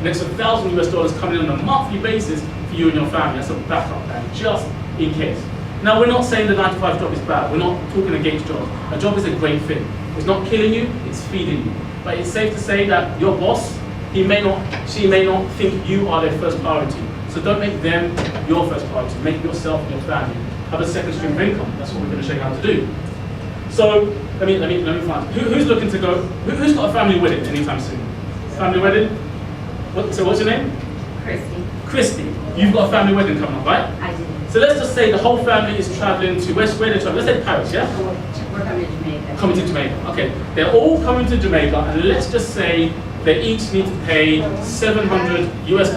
an extra $1,000 US coming in on a monthly basis for you and your family. That's a backup plan, just in case. Now, we're not saying the 9-to-5 job is bad. We're not talking against jobs. A job is a great thing. It's not killing you, it's feeding you. But it's safe to say that your boss, she may not think you are their first priority. So don't make them your first priority. Make yourself and your family have a second stream of income. That's what we're going to show you how to do. So let me find. Who's looking to go? Who's got a family wedding anytime soon? Family wedding? So what's your name? Christy. Christy. You've got a family wedding coming up, right? I do. So let's just say the whole family is traveling to where they're traveling. Let's say Paris, yeah? We're coming to Jamaica. Coming to Jamaica. Okay. They're all coming to Jamaica, and let's just say they each need to pay $700 US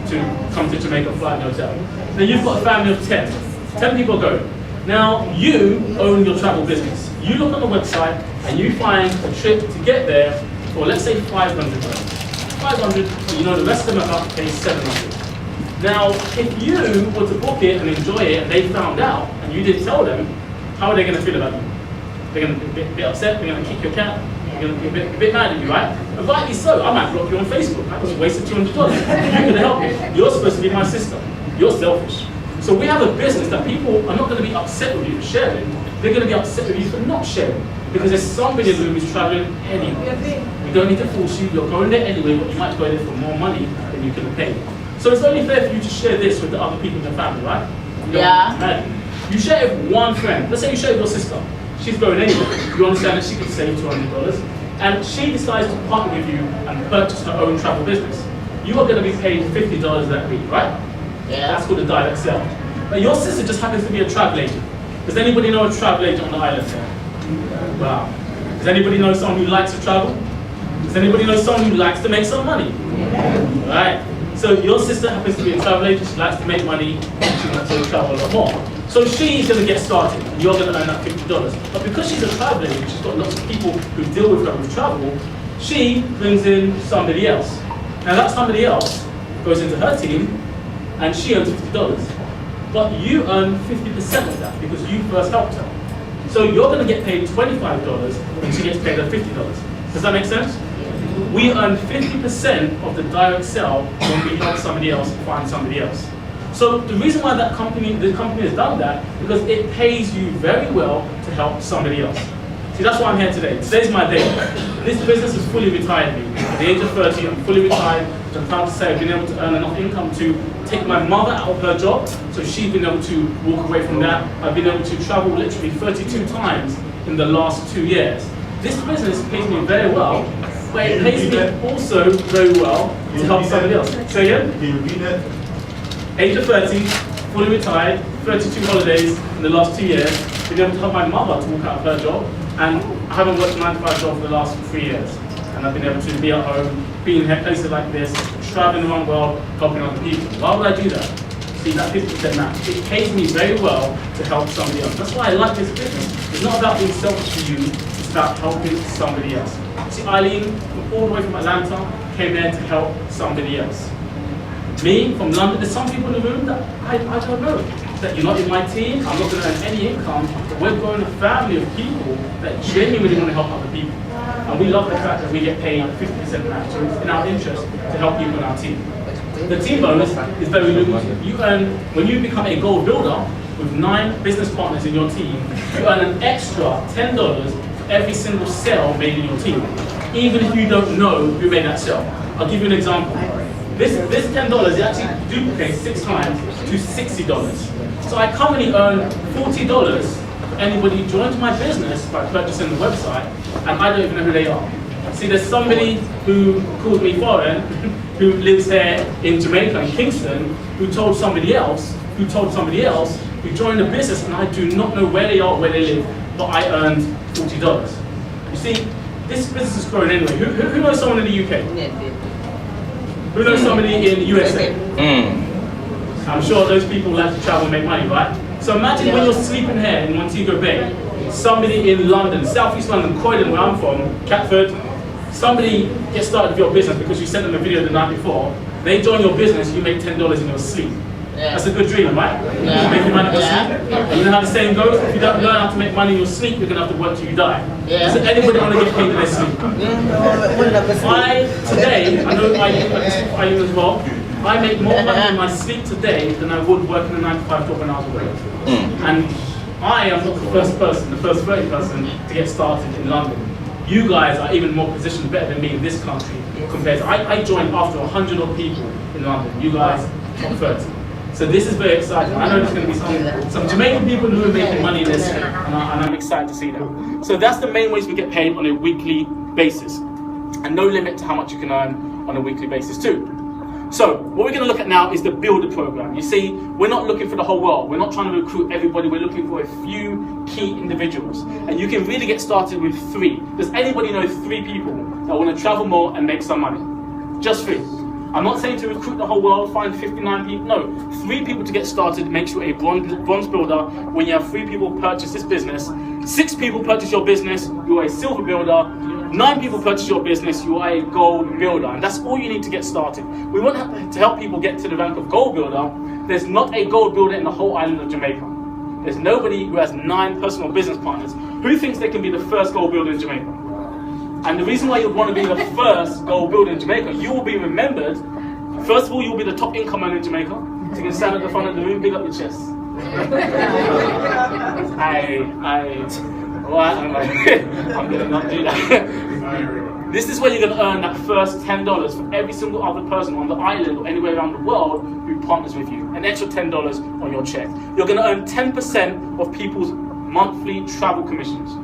to come to Jamaica, fly and hotel. Now you've got a family of 10. 10 people go. Now you own your travel business. You look on the website and you find a trip to get there for, let's say, $500. 500, but you know the rest of them are about to pay 700. Now, if you were to book it and enjoy it and they found out and you didn't tell them, how are they going to feel about you? They're going to be a bit upset, they're going to kick your cat, they're going to be a bit mad at you, right? And rightly so, I might block you on Facebook. I just wasted $200. You're going to help me. You're supposed to be my sister. You're selfish. So we have a business that people are not going to be upset with you for sharing. They're going to be upset with you for not sharing. Because there's somebody in the room who's traveling anyway. We don't need to force you. You're going there anyway, but you might go there for more money than you can pay. So it's only fair for you to share this with the other people in the family, right? Yeah. You share it with one friend. Let's say you share it with your sister. She's going anyway. You understand that she could save $200. And she decides to partner with you and purchase her own travel business. You are going to be paid $50 that week, right? Yeah. That's called a direct sale. But your sister just happens to be a travel agent. Does anybody know a travel agent on the island here? Wow. Does anybody know someone who likes to travel? Does anybody know someone who likes to make some money? Yeah. Right. So your sister happens to be a travel agent, she likes to make money, she wants to travel a lot more. So she's going to get started, and you're going to earn that $50. But because she's a travel agent, she's got lots of people who deal with her with travel, she brings in somebody else. Now that somebody else goes into her team, and she earns $50. But you earn 50% of that because you first helped her. So you're going to get paid $25, and she gets paid at $50. Does that make sense? We earn 50% of the direct sale when we help somebody else find somebody else. So the reason why the company has done that, because it pays you very well to help somebody else. See, that's why I'm here today. Today's my day. This business has fully retired me. At the age of 30, I'm fully retired, which I'm proud to say I've been able to earn enough income to take my mother out of her job, so she's been able to walk away from that. I've been able to travel literally 32 times in the last 2 years. This business pays me very well, but it pays me also very well to help somebody else. Say again? Can you repeat that? Age of 30, fully retired, 32 holidays in the last 2 years, been able to help my mother to walk out of her job, and I haven't worked a 9-to-5 job for the last 3 years. And I've been able to be at home, be in places like this, traveling around the world, helping other people. Why would I do that? See, that 50% match. It pays me very well to help somebody else. That's why I like this business. It's not about being selfish for you, it's about helping somebody else. See, Eileen, all the way from Atlanta, came there to help somebody else. Me, from London, there's some people in the room that I don't know. That you're not in my team, I'm not going to earn any income, but we're growing a family of people that genuinely want to help other people. And we love the fact that we get paid 50% match, so it's in our interest to help people in our team. The team bonus is very lucrative. You earn, when you become a gold builder with 9 business partners in your team, you earn an extra $10 for every single sale made in your team, even if you don't know who made that sale. I'll give you an example. This $10 is actually duplicates 6 times to $60. So I currently earn $40 for anybody who joins my business by purchasing the website, and I don't even know who they are. See, there's somebody who calls me foreign, who lives here in Jamaica, in Kingston, who told somebody else who joined a business and I do not know where they are, where they live, but I earned $40. You see, this business is growing anyway. Who knows someone in the UK? Who knows somebody in the USA? I'm sure those people like to travel and make money, right? So imagine when you're sleeping here in Montego Bay, somebody in London, Southeast London, Croydon, where I'm from, Catford, somebody gets started with your business because you sent them a video the night before. They join your business, you make $10 in your sleep. That's a good dream, right? Yeah. Making money in your sleep. And you know how the saying goes? If you don't learn how to make money in your sleep, you're going to have to work till you die. Yeah. So anybody want to get paid in their sleep? Today, I know Eileen as well, I make more money in my sleep today than I would working a 9-to-5 job when I was away. And I am not the first 30 person to get started in London. You guys are even more positioned better than me in this country compared to, I joined after 100 odd people in London. You guys, top 30. So this is very exciting. I know there's going to be some Jamaican people who are making money in this street, and I'm excited to see that. So that's the main ways we get paid on a weekly basis. And no limit to how much you can earn on a weekly basis too. So what we're going to look at now is the Builder program. You see, we're not looking for the whole world. We're not trying to recruit everybody. We're looking for a few key individuals. And you can really get started with 3. Does anybody know 3 people that want to travel more and make some money? Just 3. I'm not saying to recruit the whole world, find 59 people. No, 3 people to get started makes you a bronze builder. When you have 3 people purchase this business, 6 people purchase your business, you are a silver builder. 9 people purchase your business, you are a gold builder. And that's all you need to get started. We want to help people get to the rank of gold builder. There's not a gold builder in the whole island of Jamaica. There's nobody who has 9 personal business partners who thinks they can be the first gold builder in Jamaica. And the reason why you want to be the first gold builder in Jamaica, you will be remembered. First of all, you'll be the top income earner in Jamaica. So you can stand at the front of the room, big up your chest. I'm going to not do that. This is where you're going to earn that first $10 for every single other person on the island or anywhere around the world who partners with you. An extra $10 on your check. You're going to earn 10% of people's monthly travel commissions.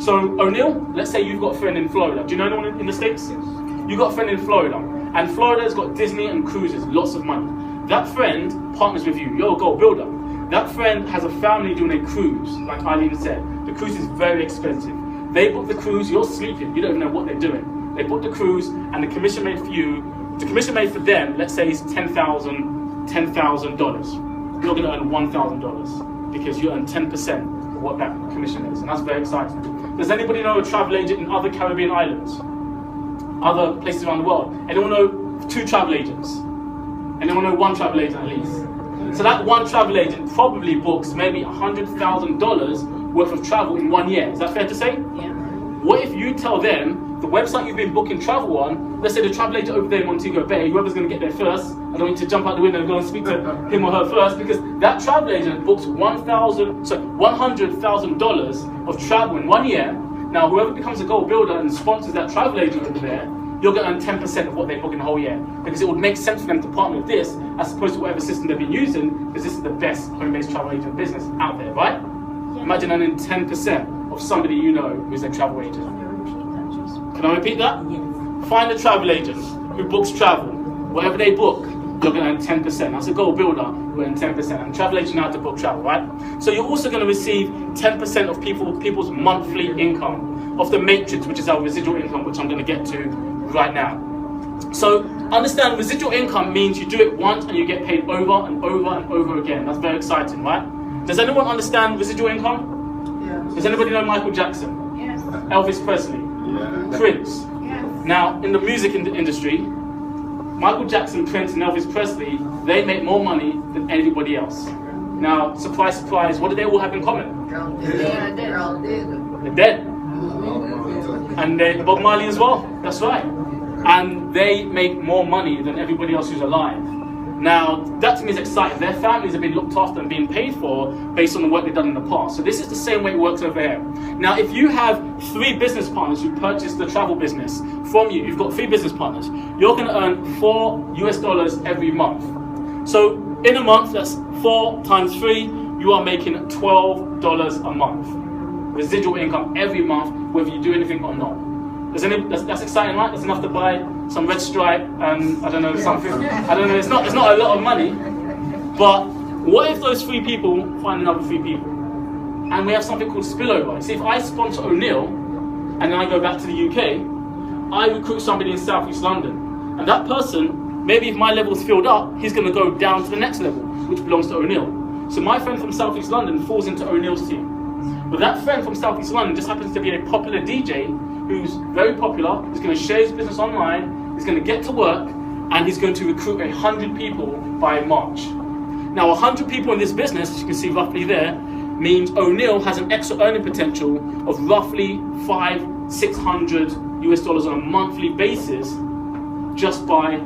So O'Neill, let's say you've got a friend in Florida. Do you know anyone in the States? You've got a friend in Florida. And Florida's got Disney and cruises, lots of money. That friend partners with you. You're a gold builder. That friend has a family doing a cruise, like Eileen said. The cruise is very expensive. They book the cruise, you're sleeping, you don't even know what they're doing. They book the cruise, and the commission made for you, the commission made for them, let's say is $10,000. You're going to earn $1,000 because you earn 10% of what that commission is, and that's very exciting. Does anybody know a travel agent in other Caribbean islands? Other places around the world? Anyone know 2 travel agents? Anyone know 1 travel agent at least? So that 1 travel agent probably books maybe $100,000 worth of travel in 1 year. Is that fair to say? Yeah. What if you tell them the website you've been booking travel on, let's say the travel agent over there in Montego Bay, whoever's going to get there first, I don't need to jump out the window and go and speak to him or her first, because that travel agent books $100,000 of travel in 1 year. Now, whoever becomes a gold builder and sponsors that travel agent over there, you're going to earn 10% of what they book in the whole year. Because it would make sense for them to partner with this as opposed to whatever system they've been using, because this is the best home-based travel agent business out there, right? Yeah. Imagine earning 10% of somebody you know who's a travel agent. Can I repeat that? Yes. Find a travel agent who books travel. Whatever they book, you're going to earn 10%. That's a gold builder who earns 10%. And travel agent know how to book travel, right? So you're also going to receive 10% of people's monthly income, of the matrix, which is our residual income, which I'm going to get to right now. So understand, residual income means you do it once and you get paid over and over and over again. That's very exciting, right? Does anyone understand residual income? Yeah. Does anybody know Michael Jackson? Yes. Elvis Presley? Yeah. Prince? Yes. Now, in the music industry, Michael Jackson, Prince, and Elvis Presley, they make more money than anybody else. Now, surprise, surprise, what do they all have in common? Yeah, they're all dead. They're dead. And Bob Marley as well, that's right. And they make more money than everybody else who's alive. Now, that to me is exciting. Their families have been looked after and being paid for based on the work they've done in the past. So this is the same way it works over here. Now, if you have 3 business partners who purchase the travel business from you, you've got 3 business partners, you're going to earn $4 every month. So in a month, that's 4 times 3, you are making $12 a month. Residual income every month, whether you do anything or not. That's exciting, right? That's enough to buy some red stripe and I don't know, something. I don't know, it's not a lot of money, but What if those 3 people find another 3 people? And we have something called spillover. See, if I sponsor O'Neill, and then I go back to the UK, I recruit somebody in South East London. And that person, maybe if my level's filled up, he's going to go down to the next level, which belongs to O'Neill. So my friend from South East London falls into O'Neill's team. But that friend from South East London just happens to be a popular DJ who's very popular, who's going to share his business online, he's going to get to work, and he's going to recruit 100 people by March. Now 100 people in this business, as you can see roughly there, means O'Neill has an extra earning potential of roughly $500-600 US on a monthly basis just by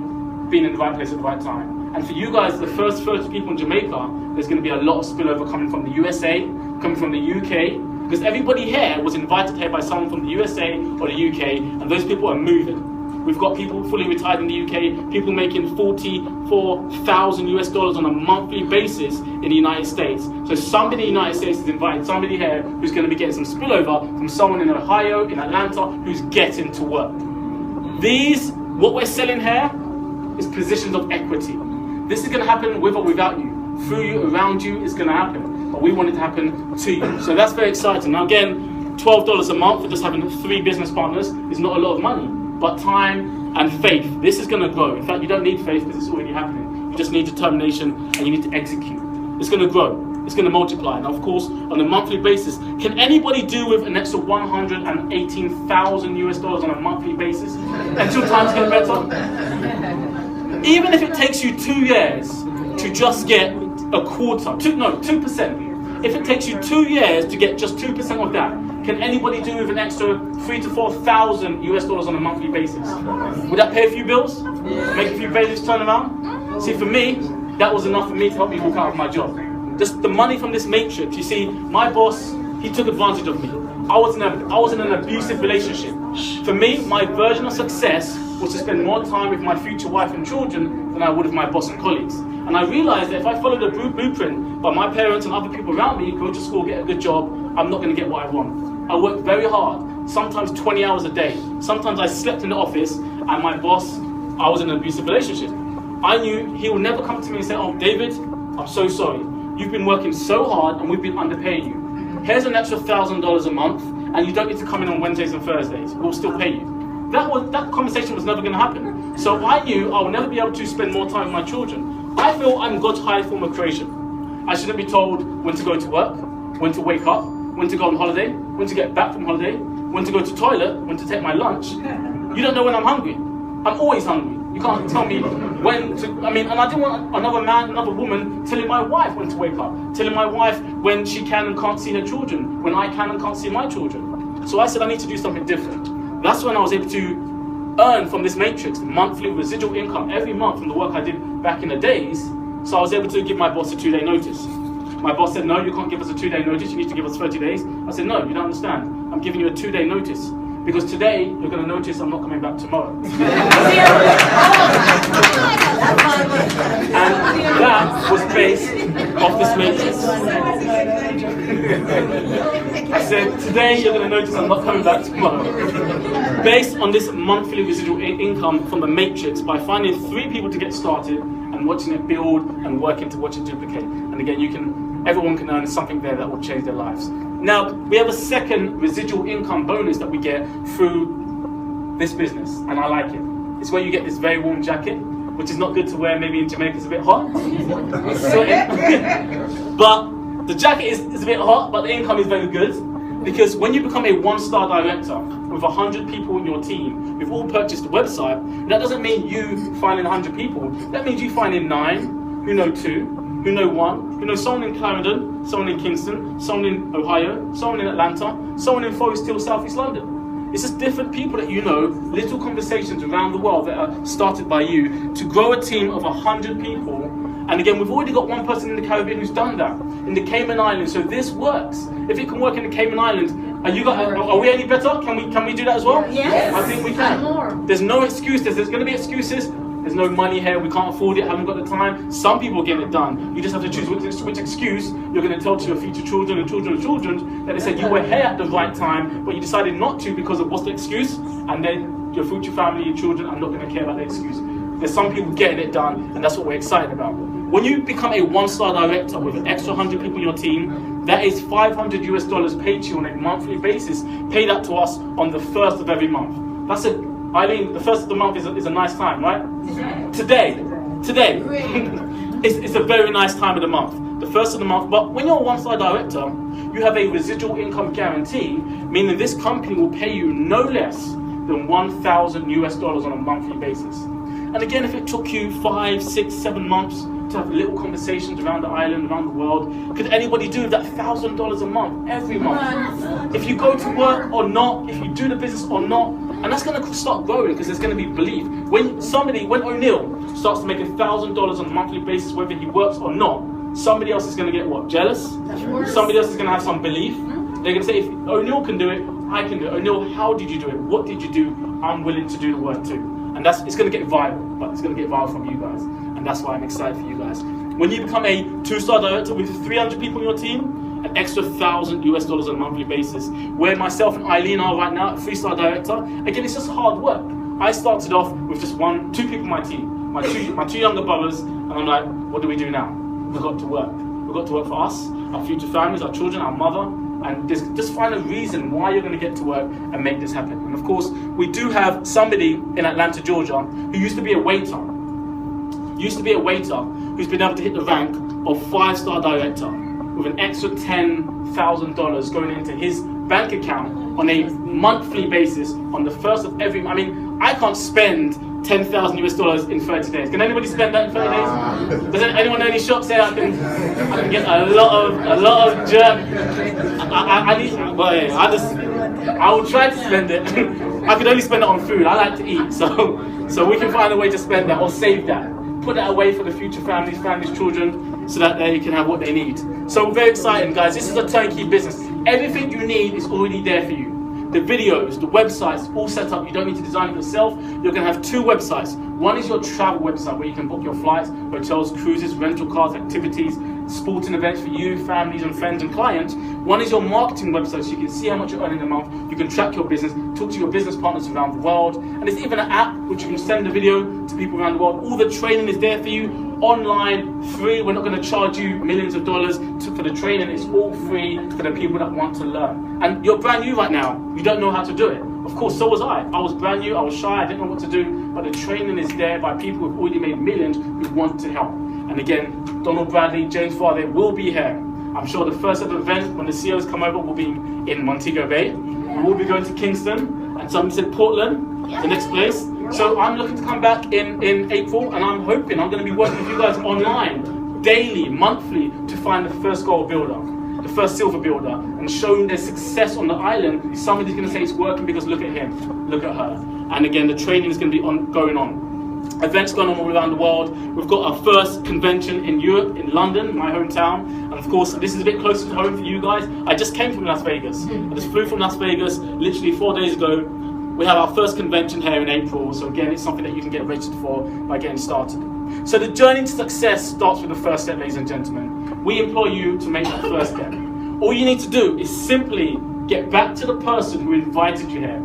being in the right place at the right time. And for you guys, the first 30 people in Jamaica, there's going to be a lot of spillover coming from the USA, coming from the UK, because everybody here was invited here by someone from the USA or the UK, and those people are moving. We've got people fully retired in the UK, people making $44,000 on a monthly basis in the United States. So somebody in the United States has invited somebody here who's going to be getting some spillover from someone in Ohio, in Atlanta, who's getting to work. What we're selling here is positions of equity. This is going to happen with or without you. Through you, around you, it's going to happen. But we want it to happen to you. So that's very exciting. Now again, $12 a month for just having 3 business partners is not a lot of money. But time and faith, this is going to grow. In fact, you don't need faith because it's already happening. You just need determination and you need to execute. It's going to grow. It's going to multiply. Now, of course, on a monthly basis, can anybody do with an extra $118,000 on a monthly basis until times get better? Even if it takes you 2 years to just get a quarter, 2%. If it takes you 2 years to get just 2% of that, can anybody do with an extra $3,000 to $4,000 on a monthly basis? Would that pay a few bills? Make a few babies turn around? See, for me, that was enough for me to help me walk out of my job. Just the money from this matrix. You see, my boss, he took advantage of me. I was in an abusive relationship. For me, my version of success was to spend more time with my future wife and children than I would with my boss and colleagues. And I realized that if I followed the blueprint by my parents and other people around me, go to school, get a good job, I'm not going to get what I want. I worked very hard, sometimes 20 hours a day. Sometimes I slept in the office, and my boss, I was in an abusive relationship. I knew he would never come to me and say, "Oh, David, I'm so sorry. You've been working so hard and we've been underpaying you. Here's an extra $1,000 a month, and you don't need to come in on Wednesdays and Thursdays. We'll still pay you." That conversation was never going to happen. So I knew I would never be able to spend more time with my children. I feel I'm God's highest form of creation. I shouldn't be told when to go to work, when to wake up, when to go on holiday, when to get back from holiday, when to go to toilet, when to take my lunch. You don't know when I'm hungry. I'm always hungry. You can't tell me when to, and I didn't want another man, another woman telling my wife when to wake up, telling my wife when she can and can't see her children, when I can and can't see my children. So I said I need to do something different. That's when I was able to earn from this matrix monthly residual income every month from the work I did back in the days. So I was able to give my boss a 2-day notice. My boss said, "No, you can't give us a 2-day notice, you need to give us 30 days. I said, "No, you don't understand. I'm giving you a 2-day notice. Because today, you're going to notice I'm not coming back tomorrow." And that was based off this matrix. I said, "Today, you're going to notice I'm not coming back tomorrow." Based on this monthly residual income from the matrix, by finding 3 people to get started and watching it build and working to watch it duplicate. And again, everyone can earn something there that will change their lives. Now, we have a second residual income bonus that we get through this business, and I like it. It's where you get this very warm jacket, which is not good to wear maybe in Jamaica, it's a bit hot. But the jacket is a bit hot, but the income is very good. Because when you become a 1-star director with 100 people in your team, who've all purchased the website, that doesn't mean you finding 100 people. That means you finding 9, who know 2, who know 1, who know someone in Clarendon, someone in Kingston, someone in Ohio, someone in Atlanta, someone in Forest Hill, South East London. It's just different people that you know, little conversations around the world that are started by you to grow a team of 100 people. And again, we've already got one person in the Caribbean who's done that, in the Cayman Islands, so this works. If it can work in the Cayman Islands, are we any better? Can we do that as well? Yes. I think we can. There's no excuse, there's going to be excuses. There's no money here, we can't afford it, haven't got the time. Some people get it done. You just have to choose which excuse you're going to tell to your future children and children of children that they said you were here at the right time, but you decided not to because of what's the excuse, and then your future family, your children are not going to care about the excuse. There's some people getting it done, and that's what we're excited about. When you become a one-star director with an extra 100 people in your team, that is $500 paid to you on a monthly basis, paid out to us on the 1st of every month. That's it. Eileen, the 1st of the month is a nice time, right? Today. It's a very nice time of the month, the 1st of the month. But when you're a one-star director, you have a residual income guarantee, meaning this company will pay you no less than $1,000 on a monthly basis. And again, if it took you 5, 6, 7 months to have little conversations around the island, around the world, could anybody do that $1,000 a month, every month? If you go to work or not, if you do the business or not, and that's going to start growing because there's going to be belief. When O'Neill starts to make $1,000 on a monthly basis, whether he works or not, somebody else is going to get what? Jealous? Somebody else is going to have some belief. They're going to say, if O'Neill can do it, I can do it. O'Neill, how did you do it? What did you do? I'm willing to do the work too. And it's going to get viral, but it's going to get viral from you guys. And that's why I'm excited for you guys. When you become a 2-star director with 300 people in your team, an extra $1,000 on a monthly basis. Where myself and Eileen are right now, a 3-star director, again, it's just hard work. I started off with just 2 people in my team, my two younger brothers, and I'm like, what do we do now? We've got to work. We've got to work for us, our future families, our children, our mother, and just find a reason why you're going to get to work and make this happen. And of course, we do have somebody in Atlanta, Georgia, who used to be a waiter, who's been able to hit the rank of 5-star director with an extra $10,000 going into his bank account on a monthly basis on the 1st of every month. I mean, I can't spend $10,000 in 30 days. Can anybody spend that in 30 days? Does anyone know any shops there? I can get a lot of jerk. I will try to spend it. I could only spend it on food. I like to eat, so we can find a way to spend that or save that. Put that away for the future families, children, so that they can have what they need. So very exciting, guys. This is a turnkey business. Everything you need is already there for you. The videos, the websites, all set up. You don't need to design it yourself. You're going to have 2 websites. One is your travel website where you can book your flights, hotels, cruises, rental cars, activities, sporting events for you, families and friends and clients. One is your marketing website so you can see how much you're earning a month. You can track your business, talk to your business partners around the world. And there's even an app which you can send a video to people around the world. All the training is there for you, online, free. We're not going to charge you millions of dollars for the training. It's all free for the people that want to learn. And you're brand new right now. You don't know how to do it. Of course, so was I. I was brand new, I was shy, I didn't know what to do, but the training is there by people who've already made millions who want to help. And again, Donald Bradley, James Farley will be here. I'm sure the first ever event when the CEOs come over will be in Montego Bay. We will be going to Kingston, and somebody said Portland, the next place. So I'm looking to come back in April, and I'm hoping I'm going to be working with you guys online, daily, monthly, to find the first gold builder, the first silver builder, and showing their success on the island. Somebody's going to say it's working because look at him, look at her. And again, the training is going to be going on. Events going on all around the world. We've got our first convention in Europe, in London, my hometown. And of course, this is a bit closer to home for you guys. I just came from Las Vegas. I just flew from Las Vegas literally 4 days ago. We have our first convention here in April. So again, it's something that you can get registered for by getting started. So the journey to success starts with the first step, ladies and gentlemen. We implore you to make that first step. All you need to do is simply get back to the person who invited you here.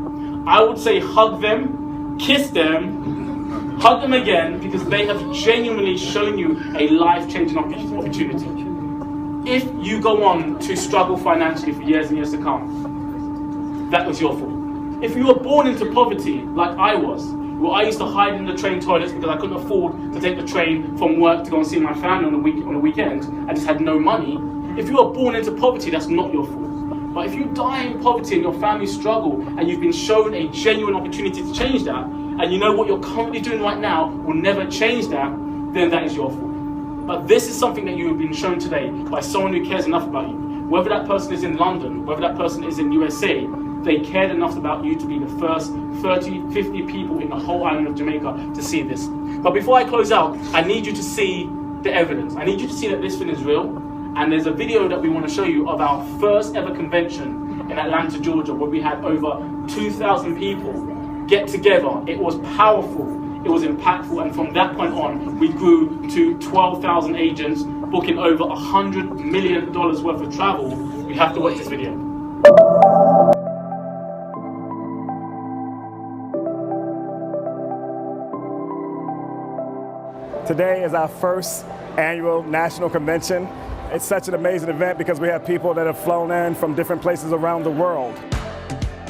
I would say hug them, kiss them, hug them again, because they have genuinely shown you a life-changing opportunity. If you go on to struggle financially for years and years to come, that was your fault. If you were born into poverty, like I was, well, I used to hide in the train toilets because I couldn't afford to take the train from work to go and see my family on the weekend. I just had no money. If you are born into poverty, that's not your fault. But if you die in poverty and your family struggle and you've been shown a genuine opportunity to change that, and you know what you're currently doing right now will never change that, then that is your fault. But this is something that you have been shown today by someone who cares enough about you. Whether that person is in London, whether that person is in USA, they cared enough about you to be the first 30, 50 people in the whole island of Jamaica to see this. But before I close out, I need you to see the evidence. I need you to see that this thing is real. And there's a video that we want to show you of our first ever convention in Atlanta, Georgia, where we had over 2,000 people get together. It was powerful, it was impactful, and from that point on, we grew to 12,000 agents, booking over $100 million worth of travel. You have to watch this video. Today is our first annual national convention. It's such an amazing event because we have people that have flown in from different places around the world.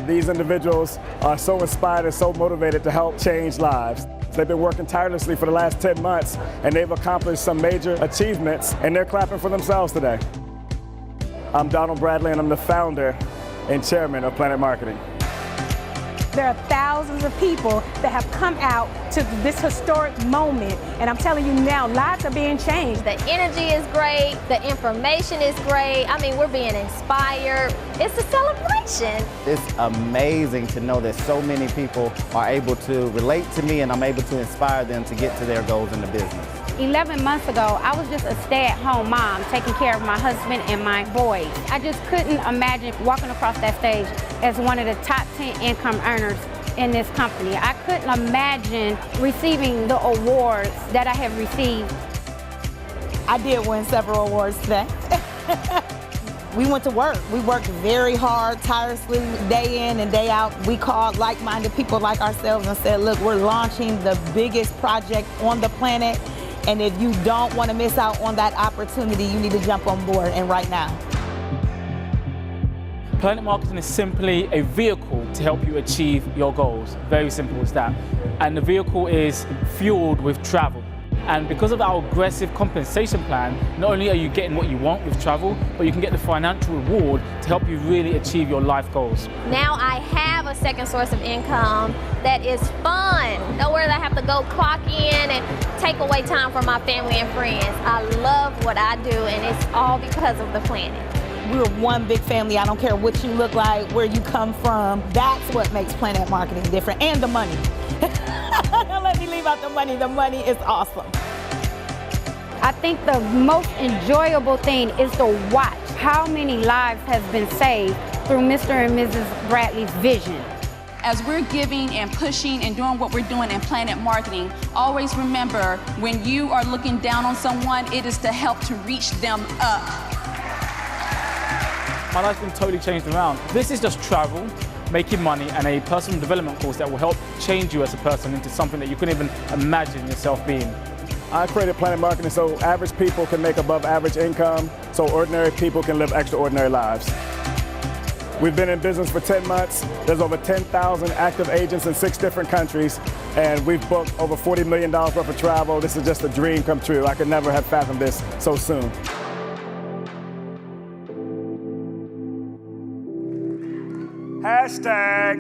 These individuals are so inspired and so motivated to help change lives. They've been working tirelessly for the last 10 months, and they've accomplished some major achievements, and they're clapping for themselves today. I'm Donald Bradley, and I'm the founder and chairman of PlanNet Marketing. There are thousands of people that have come out to this historic moment, and I'm telling you now, lives are being changed. The energy is great, the information is great. I mean, we're being inspired. It's a celebration. It's amazing to know that so many people are able to relate to me, and I'm able to inspire them to get to their goals in the business. 11 months ago, I was just a stay-at-home mom taking care of my husband and my boys. I just couldn't imagine walking across that stage as one of the top 10 income earners in this company. I couldn't imagine receiving the awards that I have received. I did win several awards today. We went to work. We worked very hard, tirelessly, day in and day out. We called like-minded people like ourselves and said, look, we're launching the biggest project on the planet. And if you don't want to miss out on that opportunity, you need to jump on board, and right now. PlanNet Marketing is simply a vehicle to help you achieve your goals. Very simple as that. And the vehicle is fueled with travel. And because of our aggressive compensation plan, not only are you getting what you want with travel, but you can get the financial reward to help you really achieve your life goals. Now I have a second source of income that is fun. Nowhere that I have to go clock in and take away time from my family and friends. I love what I do, and it's all because of the PlanNet. We're one big family. I don't care what you look like, where you come from. That's what makes PlanNet Marketing different, and the money. Don't let me leave out the money. The money is awesome. I think the most enjoyable thing is to watch how many lives has been saved through Mr. and Mrs. Bradley's vision. As we're giving and pushing and doing what we're doing in PlanNet Marketing, always remember, when you are looking down on someone, it is to help to reach them up. My life's been totally changed around. This is just travel, making money, and a personal development course that will help change you as a person into something that you couldn't even imagine yourself being. I created PlanNet Marketing so average people can make above average income, so ordinary people can live extraordinary lives. We've been in business for 10 months. There's over 10,000 active agents in 6 different countries, and we've booked over $40 million worth of travel. This is just a dream come true. I could never have fathomed this so soon. Hashtag.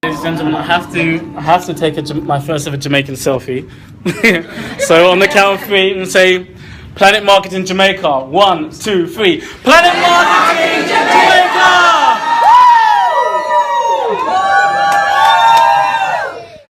Ladies and gentlemen, I have to take my first ever Jamaican selfie. So on the count of 3, and say, PlanNet Marketing Jamaica. 1, 2, 3. PlanNet Marketing Jamaica!